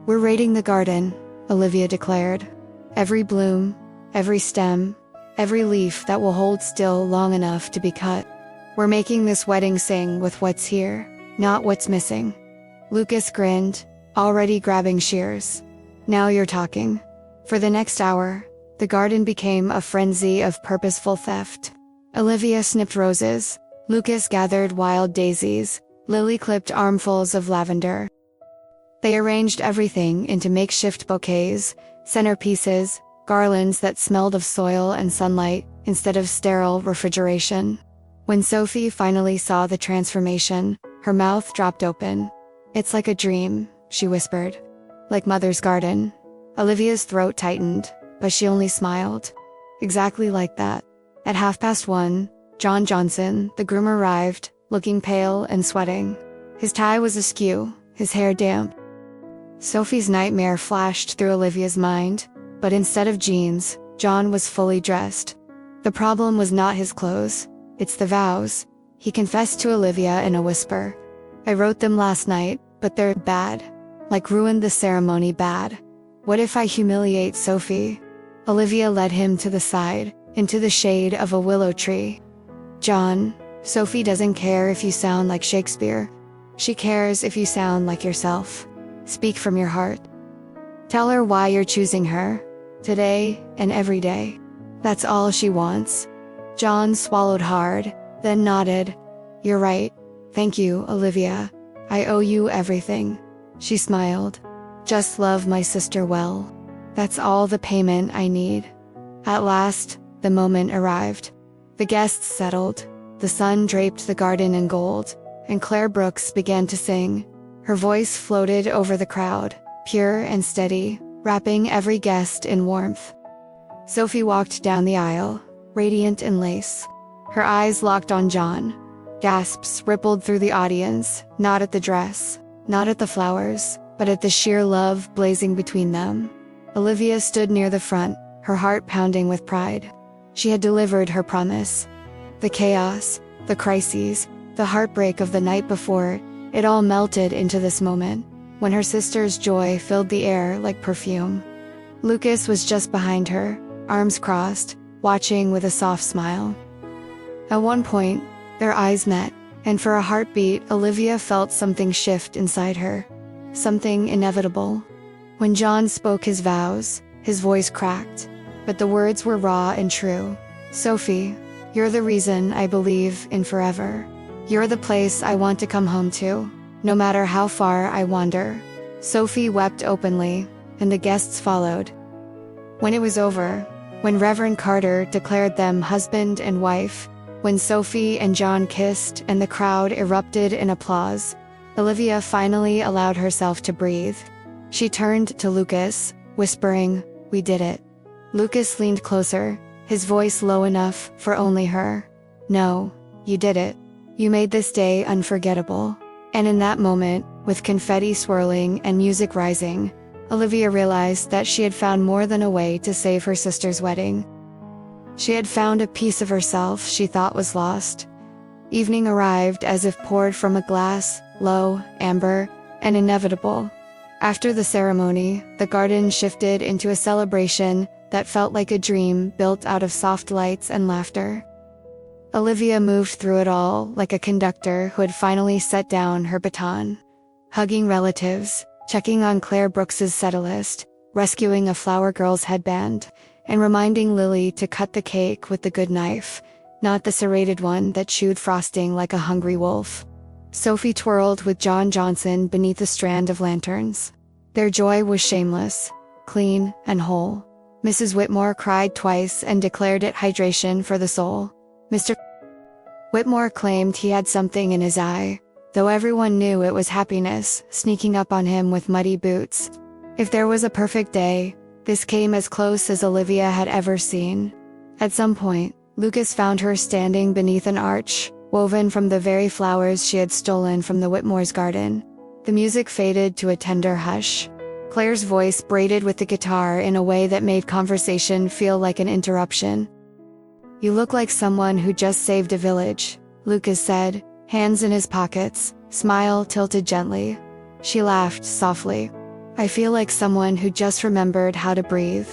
We're raiding the garden, Olivia declared. Every bloom, every stem, every leaf that will hold still long enough to be cut. We're making this wedding sing with what's here, not what's missing. Lucas grinned, already grabbing shears. Now you're talking. For the next hour, the garden became a frenzy of purposeful theft. Olivia snipped roses, Lucas gathered wild daisies, Lily clipped armfuls of lavender. They arranged everything into makeshift bouquets, centerpieces, garlands that smelled of soil and sunlight instead of sterile refrigeration. When Sophie finally saw the transformation, her mouth dropped open. It's like a dream, she whispered. Like Mother's garden. Olivia's throat tightened, but she only smiled. Exactly like that. At 1:30, John Johnson, the groom, arrived, looking pale and sweating. His tie was askew, his hair damp. Sophie's nightmare flashed through Olivia's mind, but instead of jeans, John was fully dressed. The problem was not his clothes, it's the vows, he confessed to Olivia in a whisper. I wrote them last night, but they're bad. Like ruined the ceremony bad. What if I humiliate Sophie? Olivia led him to the side, into the shade of a willow tree. John, Sophie doesn't care if you sound like Shakespeare. She cares if you sound like yourself. Speak from your heart. Tell her why you're choosing her, today and every day. That's all she wants. John swallowed hard, then nodded. You're right. Thank you, Olivia. I owe you everything. She smiled. Just love my sister well. That's all the payment I need. At last, the moment arrived. The guests settled. The sun draped the garden in gold, and Claire Brooks began to sing. Her voice floated over the crowd, pure and steady, wrapping every guest in warmth. Sophie walked down the aisle, radiant in lace. Her eyes locked on John. Gasps rippled through the audience, not at the dress, not at the flowers, but at the sheer love blazing between them. Olivia stood near the front, her heart pounding with pride. She had delivered her promise. The chaos, the crises, the heartbreak of the night before, it all melted into this moment, when her sister's joy filled the air like perfume. Lucas was just behind her, arms crossed, watching with a soft smile. At one point, their eyes met, And for a heartbeat, Olivia felt something shift inside her. Something inevitable. When John spoke his vows, his voice cracked, but the words were raw and true. Sophie, you're the reason I believe in forever. You're the place I want to come home to, no matter how far I wander. Sophie wept openly, and the guests followed. When it was over, when Reverend Carter declared them husband and wife, when Sophie and John kissed and the crowd erupted in applause, Olivia finally allowed herself to breathe. She turned to Lucas, whispering, "We did it." Lucas leaned closer, his voice low enough for only her. "No, you did it. You made this day unforgettable." And in that moment, with confetti swirling and music rising, Olivia realized that she had found more than a way to save her sister's wedding. She had found a piece of herself she thought was lost. Evening arrived as if poured from a glass, low, amber, and inevitable. After the ceremony, the garden shifted into a celebration that felt like a dream built out of soft lights and laughter. Olivia moved through it all like a conductor who had finally set down her baton. Hugging relatives, checking on Claire Brooks's setlist, rescuing a flower girl's headband, and reminding Lily to cut the cake with the good knife, not the serrated one that chewed frosting like a hungry wolf. Sophie twirled with John Johnson beneath a strand of lanterns. Their joy was shameless, clean, and whole. Mrs. Whitmore cried twice and declared it hydration for the soul. Mr. Whitmore claimed he had something in his eye, though everyone knew it was happiness sneaking up on him with muddy boots. If there was a perfect day, this came as close as Olivia had ever seen. At some point, Lucas found her standing beneath an arch, woven from the very flowers she had stolen from the Whitmore's garden. The music faded to a tender hush. Claire's voice braided with the guitar in a way that made conversation feel like an interruption. "You look like someone who just saved a village," Lucas said, hands in his pockets, smile tilted gently. She laughed softly. "I feel like someone who just remembered how to breathe."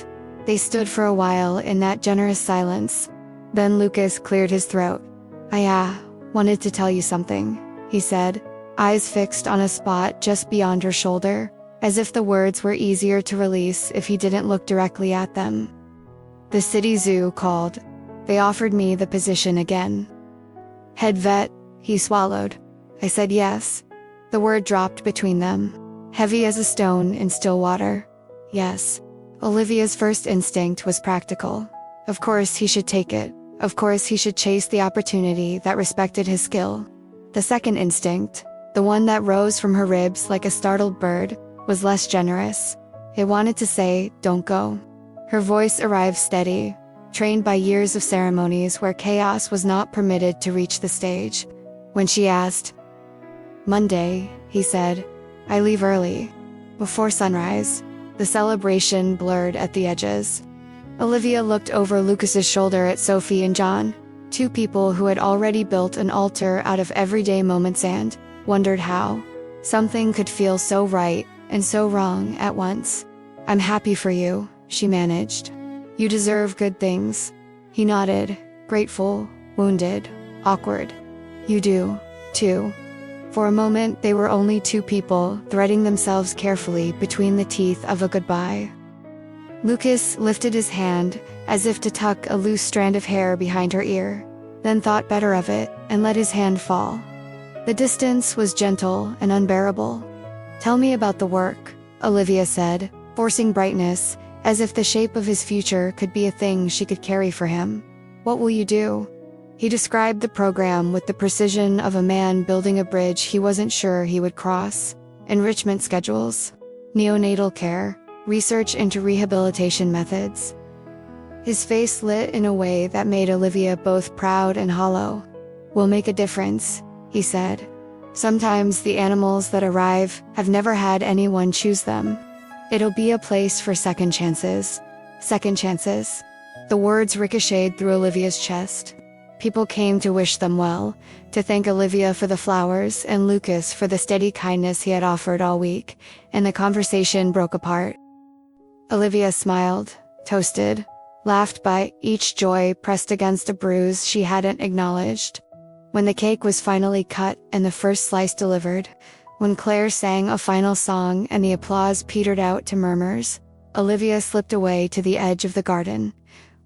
They stood for a while in that generous silence. Then Lucas cleared his throat. "I wanted to tell you something," he said, eyes fixed on a spot just beyond her shoulder, as if the words were easier to release if he didn't look directly at them. "The city zoo called. They offered me the position again." "Head vet," he swallowed. "I said yes." The word dropped between them, heavy as a stone in still water. Yes. Olivia's first instinct was practical. Of course he should take it. Of course he should chase the opportunity that respected his skill. The second instinct, the one that rose from her ribs like a startled bird, was less generous. It wanted to say, "Don't go." Her voice arrived steady, trained by years of ceremonies where chaos was not permitted to reach the stage. When she asked, "Monday," he said, "I leave early. Before sunrise." The celebration blurred at the edges. Olivia looked over Lucas's shoulder at Sophie and John, two people who had already built an altar out of everyday moments and wondered how something could feel so right and so wrong at once. "I'm happy for you," she managed. "You deserve good things." He nodded, grateful, wounded, awkward. "You do, too." For a moment they were only two people threading themselves carefully between the teeth of a goodbye. Lucas lifted his hand as if to tuck a loose strand of hair behind her ear, then thought better of it and let his hand fall. The distance was gentle and unbearable. "Tell me about the work," Olivia said, forcing brightness, as if the shape of his future could be a thing she could carry for him. "What will you do?" He described the program with the precision of a man building a bridge he wasn't sure he would cross. Enrichment schedules, neonatal care, research into rehabilitation methods. His face lit in a way that made Olivia both proud and hollow. "We'll make a difference," he said. "Sometimes the animals that arrive have never had anyone choose them. It'll be a place for second chances." Second chances. The words ricocheted through Olivia's chest. People came to wish them well, to thank Olivia for the flowers and Lucas for the steady kindness he had offered all week, and the conversation broke apart. Olivia smiled, toasted, laughed by each joy pressed against a bruise she hadn't acknowledged. When the cake was finally cut and the first slice delivered, when Claire sang a final song and the applause petered out to murmurs, Olivia slipped away to the edge of the garden,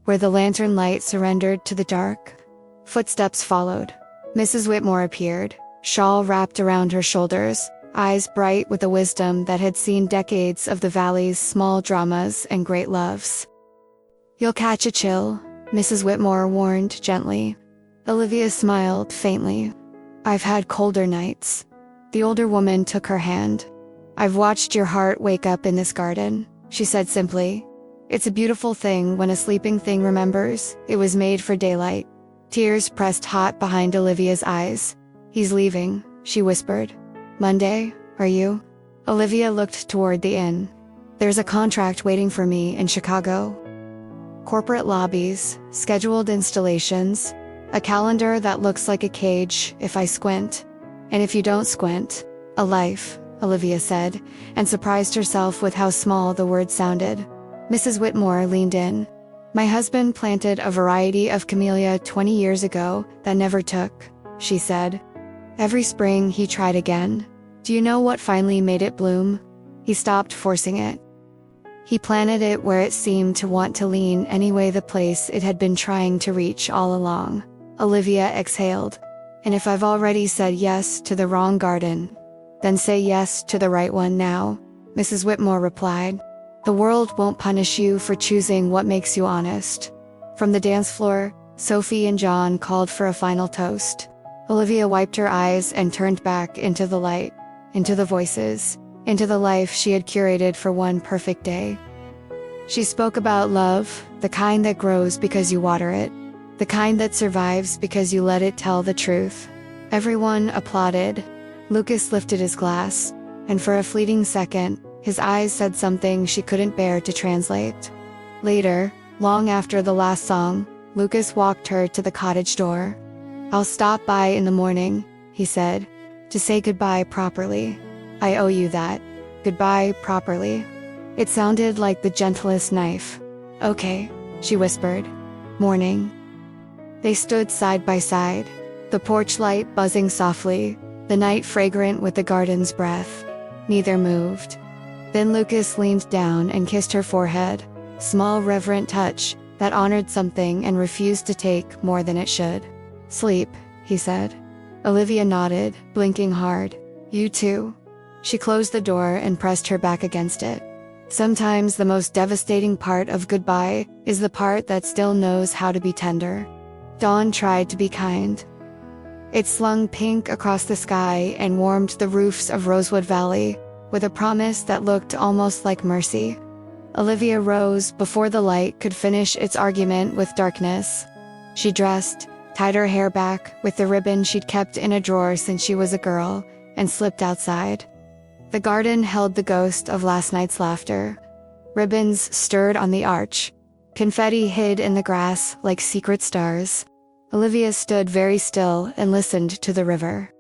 where the lantern light surrendered to the dark. Footsteps followed. Mrs. Whitmore appeared, shawl wrapped around her shoulders, eyes bright with the wisdom that had seen decades of the valley's small dramas and great loves. "You'll catch a chill," Mrs. Whitmore warned gently. Olivia smiled faintly. "I've had colder nights." The older woman took her hand. "I've watched your heart wake up in this garden," she said simply. "It's a beautiful thing when a sleeping thing remembers it was made for daylight." Tears pressed hot behind Olivia's eyes. "He's leaving," she whispered. "Monday, are you?" Olivia looked toward the inn. "There's a contract waiting for me in Chicago. Corporate lobbies, scheduled installations, a calendar that looks like a cage if I squint. And if you don't squint, a life," Olivia said, and surprised herself with how small the word sounded. Mrs. Whitmore leaned in. "My husband planted a variety of camellia 20 years ago that never took," she said. "Every spring he tried again. Do you know what finally made it bloom? He stopped forcing it. He planted it where it seemed to want to lean anyway, the place it had been trying to reach all along." Olivia exhaled. "And if I've already said yes to the wrong garden, then say yes to the right one now," Mrs. Whitmore replied. "The world won't punish you for choosing what makes you honest." From the dance floor, Sophie and John called for a final toast. Olivia wiped her eyes and turned back into the light, into the voices, into the life she had curated for one perfect day. She spoke about love, the kind that grows because you water it, the kind that survives because you let it tell the truth. Everyone applauded. Lucas lifted his glass, and for a fleeting second, his eyes said something she couldn't bear to translate. Later, long after the last song, Lucas walked her to the cottage door. "I'll stop by in the morning," he said, "to say goodbye properly. I owe you that. Goodbye properly." It sounded like the gentlest knife. "Okay," she whispered. "Morning." They stood side by side, the porch light buzzing softly, the night fragrant with the garden's breath. Neither moved. Then Lucas leaned down and kissed her forehead, small reverent touch that honored something and refused to take more than it should. "Sleep," he said. Olivia nodded, blinking hard. "You too." She closed the door and pressed her back against it. Sometimes the most devastating part of goodbye is the part that still knows how to be tender. Dawn tried to be kind. It slung pink across the sky and warmed the roofs of Rosewood Valley, with a promise that looked almost like mercy. Olivia rose before the light could finish its argument with darkness. She dressed, tied her hair back with the ribbon she'd kept in a drawer since she was a girl, and slipped outside. The garden held the ghost of last night's laughter. Ribbons stirred on the arch. Confetti hid in the grass like secret stars. Olivia stood very still and listened to the river.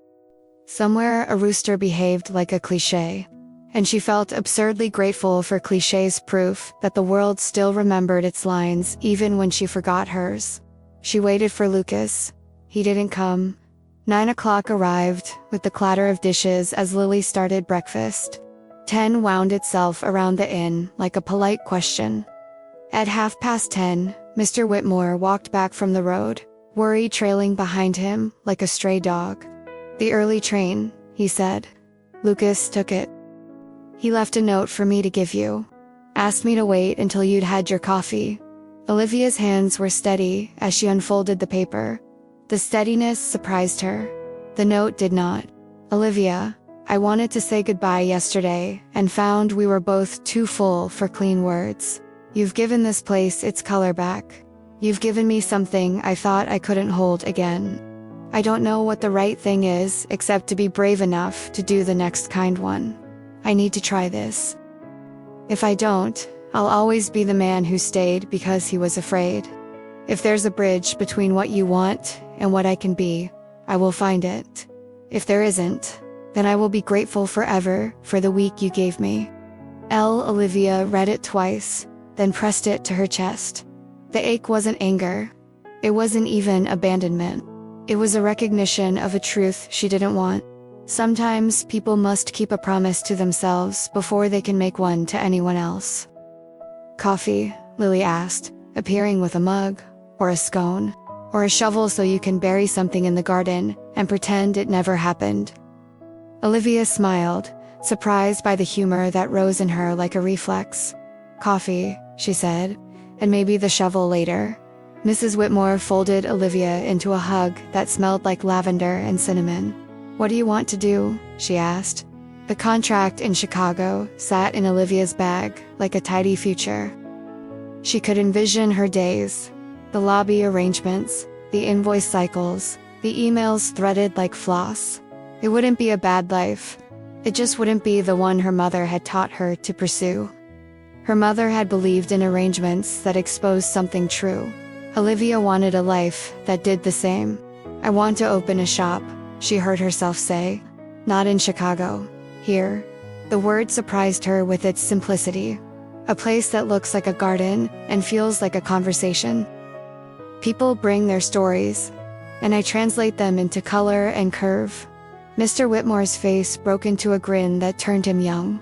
Somewhere a rooster behaved like a cliché, and she felt absurdly grateful for clichés' proof that the world still remembered its lines even when she forgot hers. She waited for Lucas. He didn't come. 9 o'clock arrived, with the clatter of dishes as Lily started breakfast. 10 wound itself around the inn like a polite question. At 10:30, Mr. Whitmore walked back from the road, worry trailing behind him like a stray dog. "The early train," he said. "Lucas took it. He left a note for me to give you. Asked me to wait until you'd had your coffee." Olivia's hands were steady as she unfolded the paper. The steadiness surprised her. The note did not. "Olivia, I wanted to say goodbye yesterday and found we were both too full for clean words. You've given this place its color back. You've given me something I thought I couldn't hold again. I don't know what the right thing is except to be brave enough to do the next kind one. I need to try this. If I don't, I'll always be the man who stayed because he was afraid. If there's a bridge between what you want and what I can be, I will find it. If there isn't, then I will be grateful forever for the week you gave me." Olivia read it twice, then pressed it to her chest. The ache wasn't anger. It wasn't even abandonment. It was a recognition of a truth she didn't want. Sometimes people must keep a promise to themselves before they can make one to anyone else. Coffee? Lily asked, appearing with a mug, or a scone, or a shovel so you can bury something in the garden and pretend it never happened. Olivia smiled, surprised by the humor that rose in her like a reflex. Coffee, she said, and maybe the shovel later. Mrs. Whitmore folded Olivia into a hug that smelled like lavender and cinnamon. What do you want to do? She asked. The contract in Chicago sat in Olivia's bag like a tidy future. She could envision her days, the lobby arrangements, the invoice cycles, the emails threaded like floss. It wouldn't be a bad life. It just wouldn't be the one her mother had taught her to pursue. Her mother had believed in arrangements that exposed something true. Olivia wanted a life that did the same. I want to open a shop, she heard herself say. Not in Chicago. Here. The word surprised her with its simplicity. A place that looks like a garden and feels like a conversation. People bring their stories, and I translate them into color and curve. Mr. Whitmore's face broke into a grin that turned him young.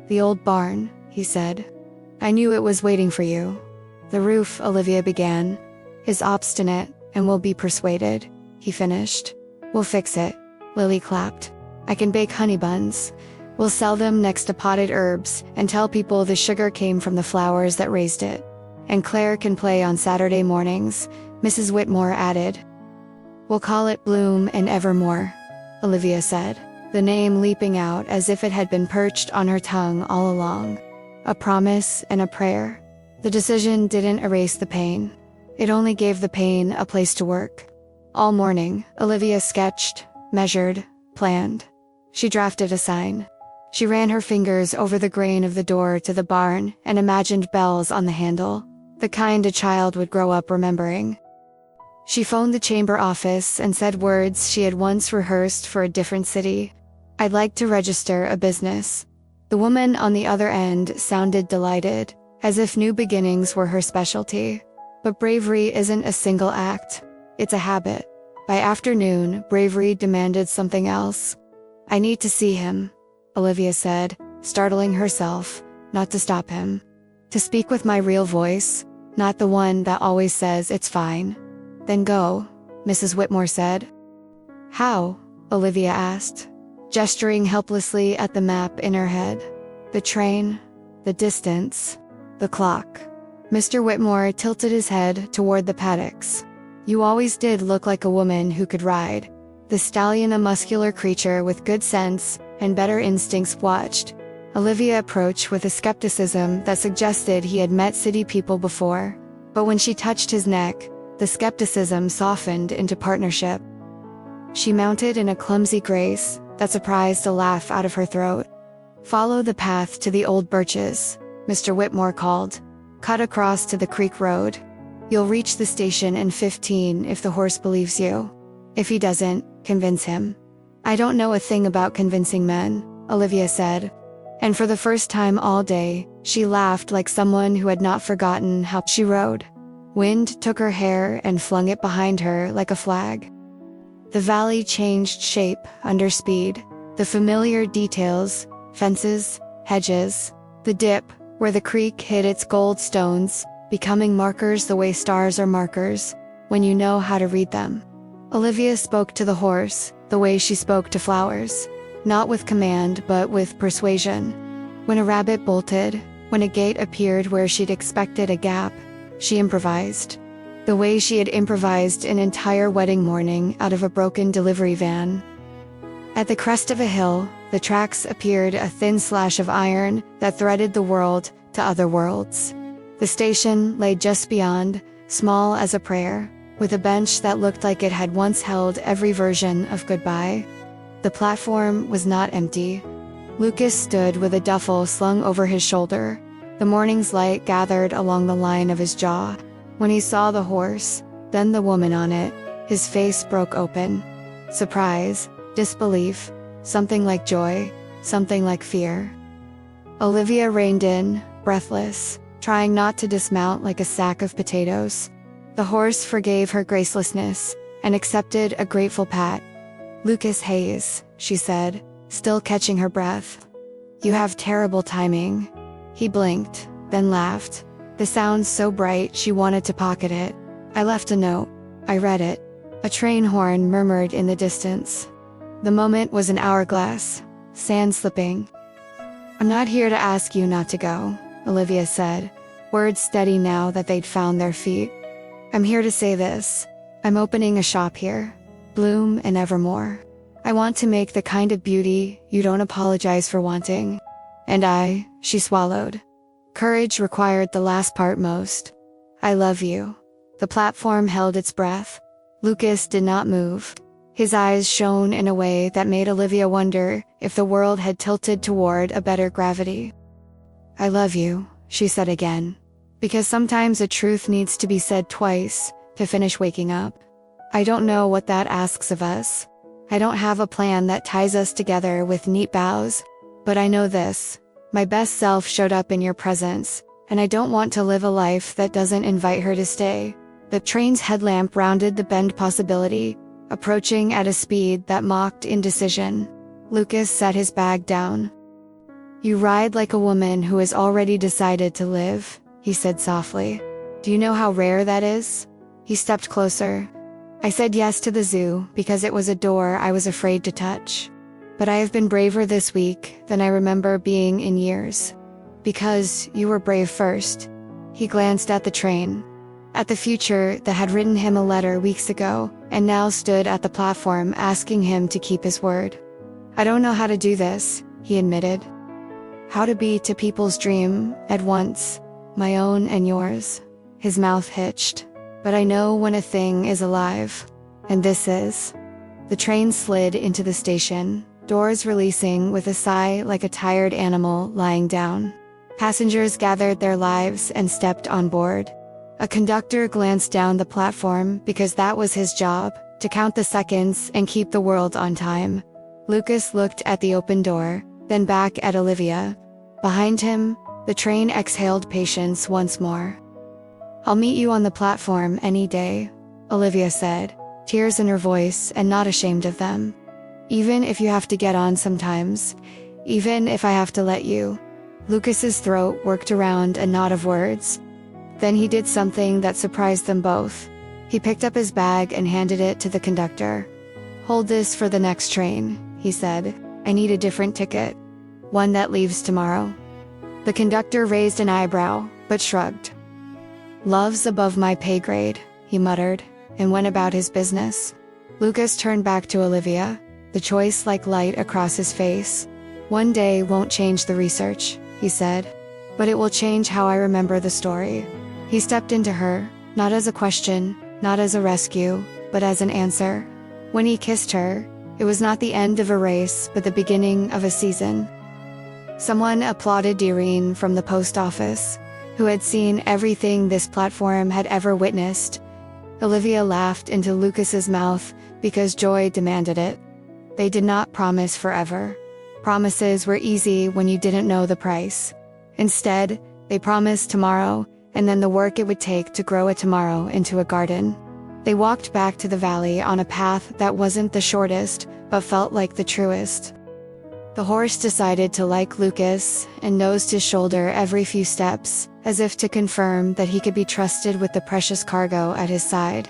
The old barn, he said. I knew it was waiting for you. The roof, Olivia began, is obstinate and will be persuaded, he finished. We'll fix it, Lily clapped. I can bake honey buns. We'll sell them next to potted herbs and tell people the sugar came from the flowers that raised it. And Claire can play on Saturday mornings, Mrs. Whitmore added. We'll call it Bloom and Evermore, Olivia said, the name leaping out as if it had been perched on her tongue all along. A promise and a prayer. The decision didn't erase the pain. It only gave the pain a place to work. All morning, Olivia sketched, measured, planned. She drafted a sign. She ran her fingers over the grain of the door to the barn and imagined bells on the handle, the kind a child would grow up remembering. She phoned the chamber office and said words she had once rehearsed for a different city. I'd like to register a business. The woman on the other end sounded delighted, as if new beginnings were her specialty. But bravery isn't a single act. It's a habit. By afternoon, bravery demanded something else. I need to see him, Olivia said, startling herself, not to stop him. To speak with my real voice, not the one that always says it's fine. Then go, Mrs. Whitmore said. How? Olivia asked, gesturing helplessly at the map in her head. The train, the distance, the clock. Mr. Whitmore tilted his head toward the paddocks. You always did look like a woman who could ride. The stallion, a muscular creature with good sense and better instincts, watched Olivia approach with a skepticism that suggested he had met city people before. But when she touched his neck, the skepticism softened into partnership. She mounted in a clumsy grace that surprised a laugh out of her throat. Follow the path to the old birches, Mr. Whitmore called. Cut across to the creek road. You'll reach the station in 15 if the horse believes you. If he doesn't, convince him. I don't know a thing about convincing men, Olivia said. And for the first time all day, she laughed like someone who had not forgotten how she rode. Wind took her hair and flung it behind her like a flag. The valley changed shape under speed. The familiar details, fences, hedges, the dip, where the creek hid its gold stones, becoming markers the way stars are markers, when you know how to read them. Olivia spoke to the horse, the way she spoke to flowers, not with command but with persuasion. When a rabbit bolted, when a gate appeared where she'd expected a gap, she improvised. The way she had improvised an entire wedding morning out of a broken delivery van. At the crest of a hill, the tracks appeared, a thin slash of iron that threaded the world to other worlds. The station lay just beyond, small as a prayer, with a bench that looked like it had once held every version of goodbye. The platform was not empty. Lucas stood with a duffel slung over his shoulder. The morning's light gathered along the line of his jaw. When he saw the horse, then the woman on it, his face broke open. Surprise, disbelief, something like joy, something like fear. Olivia reined in, breathless, trying not to dismount like a sack of potatoes. The horse forgave her gracelessness, and accepted a grateful pat. "Lucas Hayes," she said, still catching her breath. "You have terrible timing." He blinked, then laughed. The sound so bright she wanted to pocket it. "I left a note." I read it. A train horn murmured in the distance. The moment was an hourglass, sand slipping. "I'm not here to ask you not to go," Olivia said, words steady now that they'd found their feet. "I'm here to say this. I'm opening a shop here. Bloom and Evermore. I want to make the kind of beauty you don't apologize for wanting." And she swallowed. Courage required the last part most. "I love you." The platform held its breath. Lucas did not move. His eyes shone in a way that made Olivia wonder if the world had tilted toward a better gravity. "I love you," she said again. Because sometimes a truth needs to be said twice to finish waking up. "I don't know what that asks of us. I don't have a plan that ties us together with neat bows. But I know this. My best self showed up in your presence, and I don't want to live a life that doesn't invite her to stay." The train's headlamp rounded the bend possibility, approaching at a speed that mocked indecision. Lucas set his bag down. "You ride like a woman who has already decided to live," he said softly. "Do you know how rare that is?" He stepped closer. "I said yes to the zoo because it was a door I was afraid to touch. But I have been braver this week than I remember being in years. Because you were brave first." He glanced at the train, at the future that had written him a letter weeks ago, and now stood at the platform asking him to keep his word. "I don't know how to do this," he admitted. "How to be to people's dream at once, my own and yours." His mouth hitched. "But I know when a thing is alive. And this is." The train slid into the station, doors releasing with a sigh like a tired animal lying down. Passengers gathered their lives and stepped on board. A conductor glanced down the platform because that was his job, to count the seconds and keep the world on time. Lucas looked at the open door, then back at Olivia. Behind him, the train exhaled patience once more. "I'll meet you on the platform any day," Olivia said, tears in her voice and not ashamed of them. "Even if you have to get on sometimes. Even if I have to let you." Lucas's throat worked around a knot of words. Then he did something that surprised them both. He picked up his bag and handed it to the conductor. "Hold this for the next train," he said. "I need a different ticket. One that leaves tomorrow." The conductor raised an eyebrow, but shrugged. "Love's above my pay grade," he muttered, and went about his business. Lucas turned back to Olivia, the choice like light across his face. "One day won't change the research," he said. "But it will change how I remember the story." He stepped into her, not as a question, not as a rescue, but as an answer. When he kissed her, it was not the end of a race but the beginning of a season. Someone applauded Doreen from the post office, who had seen everything this platform had ever witnessed. Olivia laughed into Lucas's mouth because joy demanded it. They did not promise forever. Promises were easy when you didn't know the price. Instead, they promised tomorrow, and then the work it would take to grow a tomorrow into a garden. They walked back to the valley on a path that wasn't the shortest, but felt like the truest. The horse decided to like Lucas and nosed his shoulder every few steps, as if to confirm that he could be trusted with the precious cargo at his side.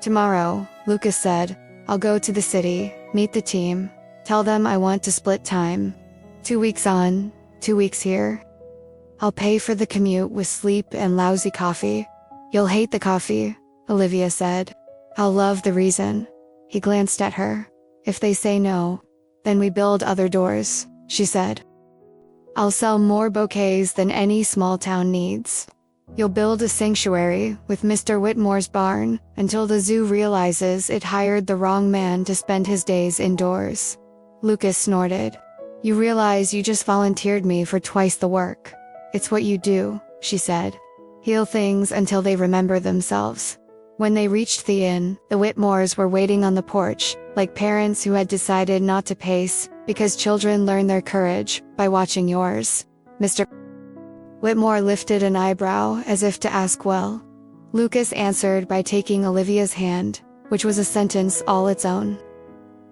"Tomorrow," Lucas said, "I'll go to the city, meet the team, tell them I want to split time. 2 weeks on, 2 weeks here. I'll pay for the commute with sleep and lousy coffee." "You'll hate the coffee," Olivia said. "I'll love the reason." He glanced at her. "If they say no, then we build other doors," she said. "I'll sell more bouquets than any small town needs. You'll build a sanctuary with Mr. Whitmore's barn until the zoo realizes it hired the wrong man to spend his days indoors." Lucas snorted. "You realize you just volunteered me for twice the work." "It's what you do," she said. "Heal things until they remember themselves." When they reached the inn, the Whitmores were waiting on the porch, like parents who had decided not to pace, because children learn their courage by watching yours. Mr. Whitmore lifted an eyebrow as if to ask well. Lucas answered by taking Olivia's hand, which was a sentence all its own.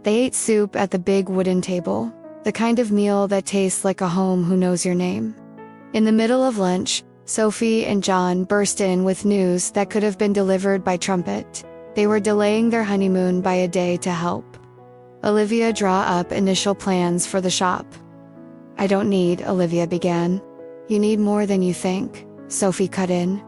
They ate soup at the big wooden table, the kind of meal that tastes like a home who knows your name. In the middle of lunch, Sophie and John burst in with news that could have been delivered by trumpet. They were delaying their honeymoon by a day to help Olivia draw up initial plans for the shop. "I don't need," Olivia began. "You need more than you think," Sophie cut in.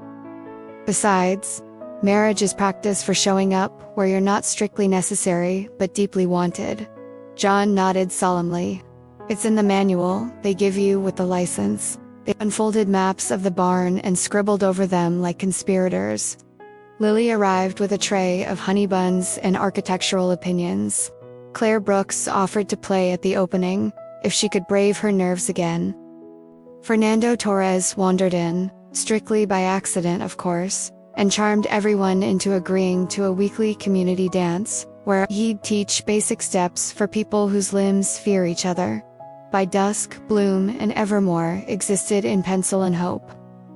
"Besides, marriage is practice for showing up where you're not strictly necessary but deeply wanted." John nodded solemnly. "It's in the manual they give you with the license." They unfolded maps of the barn and scribbled over them like conspirators. Lily arrived with a tray of honey buns and architectural opinions. Claire Brooks offered to play at the opening, if she could brave her nerves again. Fernando Torres wandered in, strictly by accident of course, and charmed everyone into agreeing to a weekly community dance, where he'd teach basic steps for people whose limbs fear each other. By dusk, Bloom and Evermore existed in pencil and hope.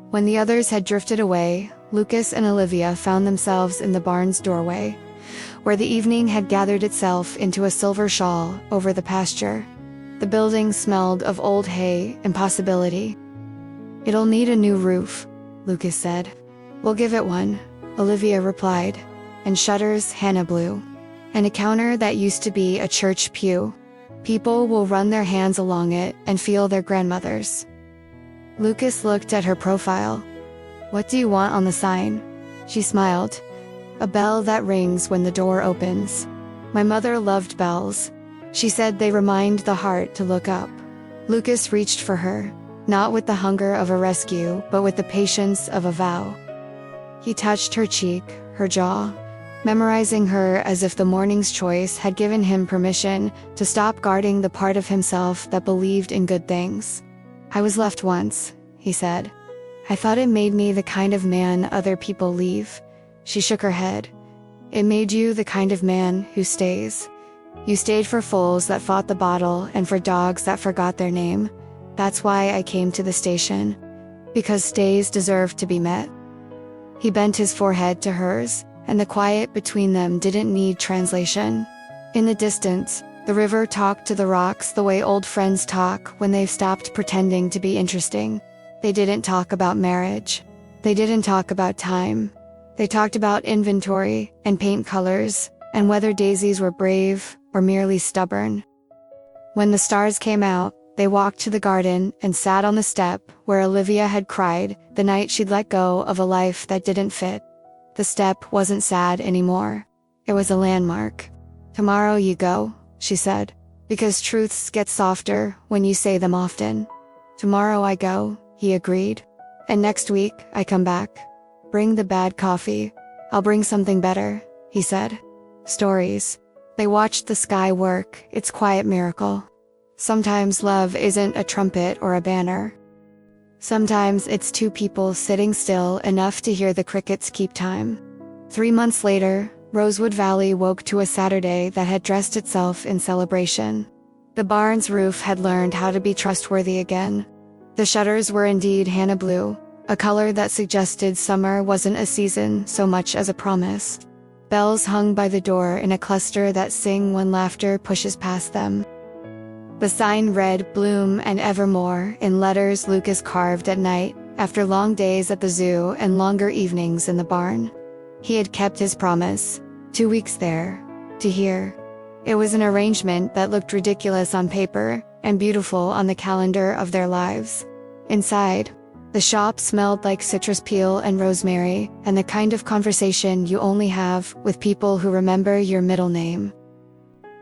When the others had drifted away, Lucas and Olivia found themselves in the barn's doorway, where the evening had gathered itself into a silver shawl over the pasture. The building smelled of old hay and possibility. "It'll need a new roof," Lucas said. "We'll give it one," Olivia replied. "And shutters," Hannah blew. "And a counter that used to be a church pew. People will run their hands along it and feel their grandmothers." Lucas looked at her profile. "What do you want on the sign?" She smiled. "A bell that rings when the door opens. My mother loved bells. She said they remind the heart to look up." Lucas reached for her, not with the hunger of a rescue, but with the patience of a vow. He touched her cheek, her jaw, memorizing her as if the morning's choice had given him permission to stop guarding the part of himself that believed in good things. "I was left once," he said. "I thought it made me the kind of man other people leave." She shook her head. "It made you the kind of man who stays. You stayed for foals that fought the bottle and for dogs that forgot their name. That's why I came to the station. Because stays deserve to be met." He bent his forehead to hers, and the quiet between them didn't need translation. In the distance, the river talked to the rocks the way old friends talk when they've stopped pretending to be interesting. They didn't talk about marriage. They didn't talk about time. They talked about inventory and paint colors, and whether daisies were brave or merely stubborn. When the stars came out, they walked to the garden and sat on the step where Olivia had cried the night she'd let go of a life that didn't fit. The step wasn't sad anymore. It was a landmark. "Tomorrow you go," she said, "because truths get softer when you say them often." "Tomorrow I go," he agreed. "And next week I come back. Bring the bad coffee. I'll bring something better," he said. Stories. They watched the sky work, its quiet miracle. Sometimes love isn't a trumpet or a banner. Sometimes it's two people sitting still enough to hear the crickets keep time. 3 months later, Rosewood Valley woke to a Saturday that had dressed itself in celebration. The barn's roof had learned how to be trustworthy again. The shutters were indeed Hannah blue, a color that suggested summer wasn't a season so much as a promise. Bells hung by the door in a cluster that sing when laughter pushes past them. The sign read Bloom and Evermore in letters Lucas carved at night, after long days at the zoo and longer evenings in the barn. He had kept his promise. 2 weeks there. To hear. It was an arrangement that looked ridiculous on paper, and beautiful on the calendar of their lives. Inside, the shop smelled like citrus peel and rosemary, and the kind of conversation you only have with people who remember your middle name.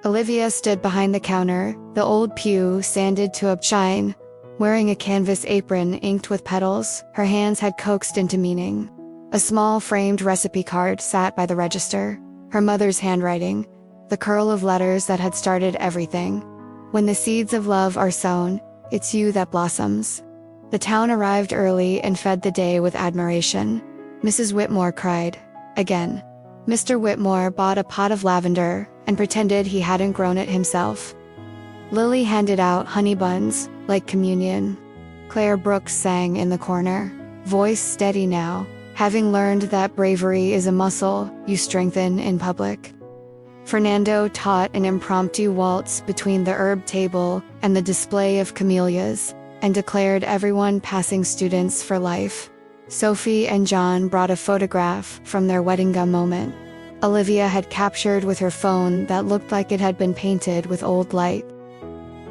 Olivia stood behind the counter, the old pew sanded to a shine. Wearing a canvas apron inked with petals, her hands had coaxed into meaning. A small framed recipe card sat by the register, her mother's handwriting, the curl of letters that had started everything. When the seeds of love are sown, it's you that blossoms. The town arrived early and fed the day with admiration. Mrs. Whitmore cried. Again. Mr. Whitmore bought a pot of lavender and pretended he hadn't grown it himself. Lily handed out honey buns, like communion. Claire Brooks sang in the corner, voice steady now. having learned that bravery is a muscle you strengthen in public. Fernando taught an impromptu waltz between the herb table and the display of camellias, and declared everyone passing students for life. Sophie and John brought a photograph from their wedding gown moment. Olivia had captured with her phone that looked like it had been painted with old light.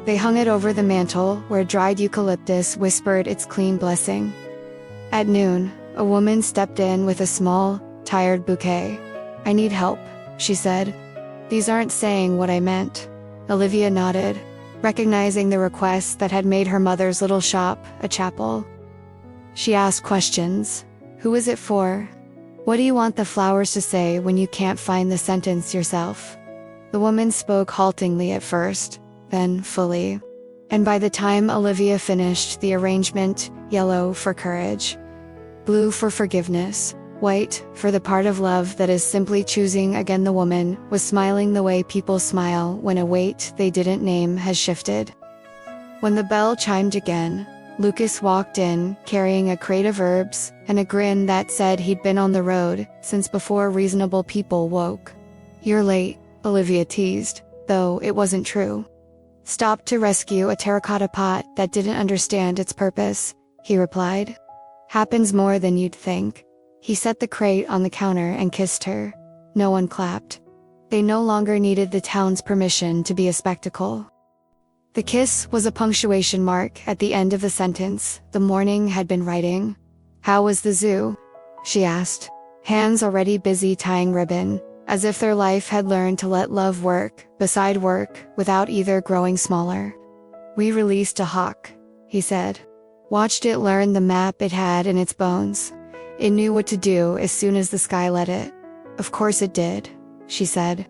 They hung it over the mantel where dried eucalyptus whispered its clean blessing. At noon, a woman stepped in with a small, tired bouquet. "I need help," she said. "These aren't saying what I meant." Olivia nodded, recognizing the request that had made her mother's little shop a chapel. She asked questions. "Who is it for? What do you want the flowers to say when you can't find the sentence yourself?" The woman spoke haltingly at first, then fully. And by the time Olivia finished the arrangement, yellow for courage, blue for forgiveness, white for the part of love that is simply choosing again, the woman was smiling the way people smile when a weight they didn't name has shifted. When the bell chimed again, Lucas walked in, carrying a crate of herbs, and a grin that said he'd been on the road since before reasonable people woke. "You're late," Olivia teased, though it wasn't true. "Stopped to rescue a terracotta pot that didn't understand its purpose," he replied. "Happens more than you'd think." He set the crate on the counter and kissed her. No one clapped. They no longer needed the town's permission to be a spectacle. The kiss was a punctuation mark at the end of the sentence the morning had been writing. "How was the zoo?" she asked, hands already busy tying ribbon, as if their life had learned to let love work beside work without either growing smaller. "We released a hawk," he said. "Watched it learn the map it had in its bones. It knew what to do as soon as the sky let it." "Of course it did," she said.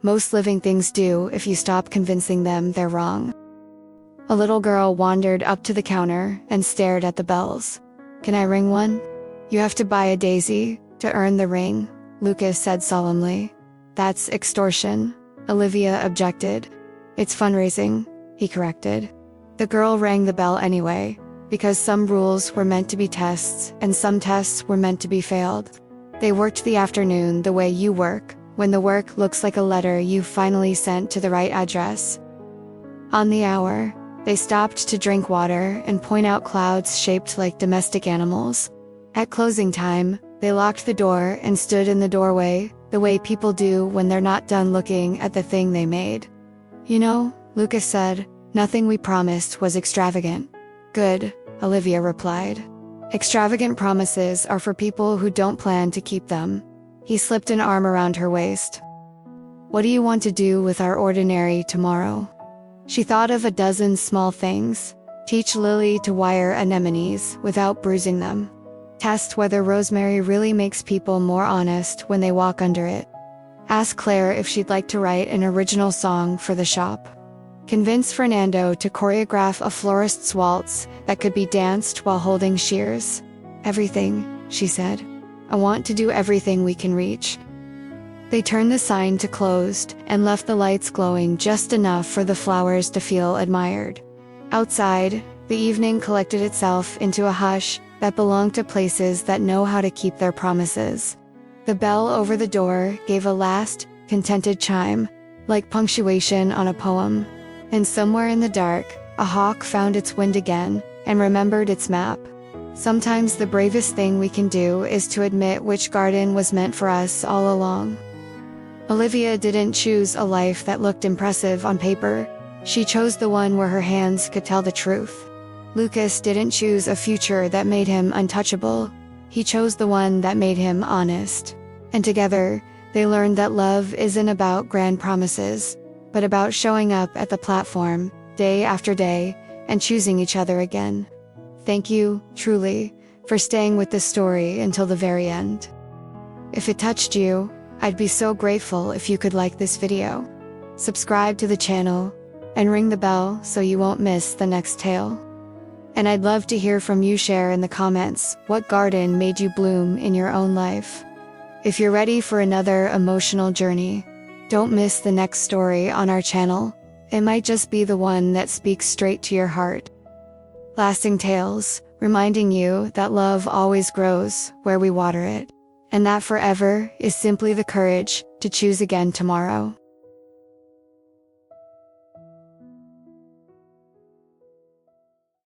"Most living things do if you stop convincing them they're wrong." A little girl wandered up to the counter and stared at the bells. "Can I ring one?" "You have to buy a daisy to earn the ring," Lucas said solemnly. "That's extortion," Olivia objected. "It's fundraising," he corrected. The girl rang the bell anyway, because some rules were meant to be tests and some tests were meant to be failed. They worked the afternoon the way you work, when the work looks like a letter you finally sent to the right address. On the hour, they stopped to drink water and point out clouds shaped like domestic animals. At closing time, they locked the door and stood in the doorway, the way people do when they're not done looking at the thing they made. "You know," Lucas said, "nothing we promised was extravagant." "Good," Olivia replied. "Extravagant promises are for people who don't plan to keep them." He slipped an arm around her waist. "What do you want to do with our ordinary tomorrow?" She thought of a dozen small things. Teach Lily to wire anemones without bruising them. Test whether rosemary really makes people more honest when they walk under it. Ask Claire if she'd like to write an original song for the shop. Convince Fernando to choreograph a florist's waltz that could be danced while holding shears. "Everything," she said. "I want to do everything we can reach." They turned the sign to closed and left the lights glowing just enough for the flowers to feel admired. Outside, the evening collected itself into a hush that belonged to places that know how to keep their promises. The bell over the door gave a last, contented chime, like punctuation on a poem. And somewhere in the dark, a hawk found its wind again and remembered its map. Sometimes the bravest thing we can do is to admit which garden was meant for us all along. Olivia didn't choose a life that looked impressive on paper. She chose the one where her hands could tell the truth. Lucas didn't choose a future that made him untouchable. He chose the one that made him honest. And together, they learned that love isn't about grand promises, but about showing up at the platform, day after day, and choosing each other again. Thank you, truly, for staying with the story until the very end. If it touched you, I'd be so grateful if you could like this video, subscribe to the channel, and ring the bell so you won't miss the next tale. And I'd love to hear from you. Share in the comments what garden made you bloom in your own life. If you're ready for another emotional journey, don't miss the next story on our channel. It might just be the one that speaks straight to your heart. Lasting Tales, reminding you that love always grows where we water it, and that forever is simply the courage to choose again tomorrow.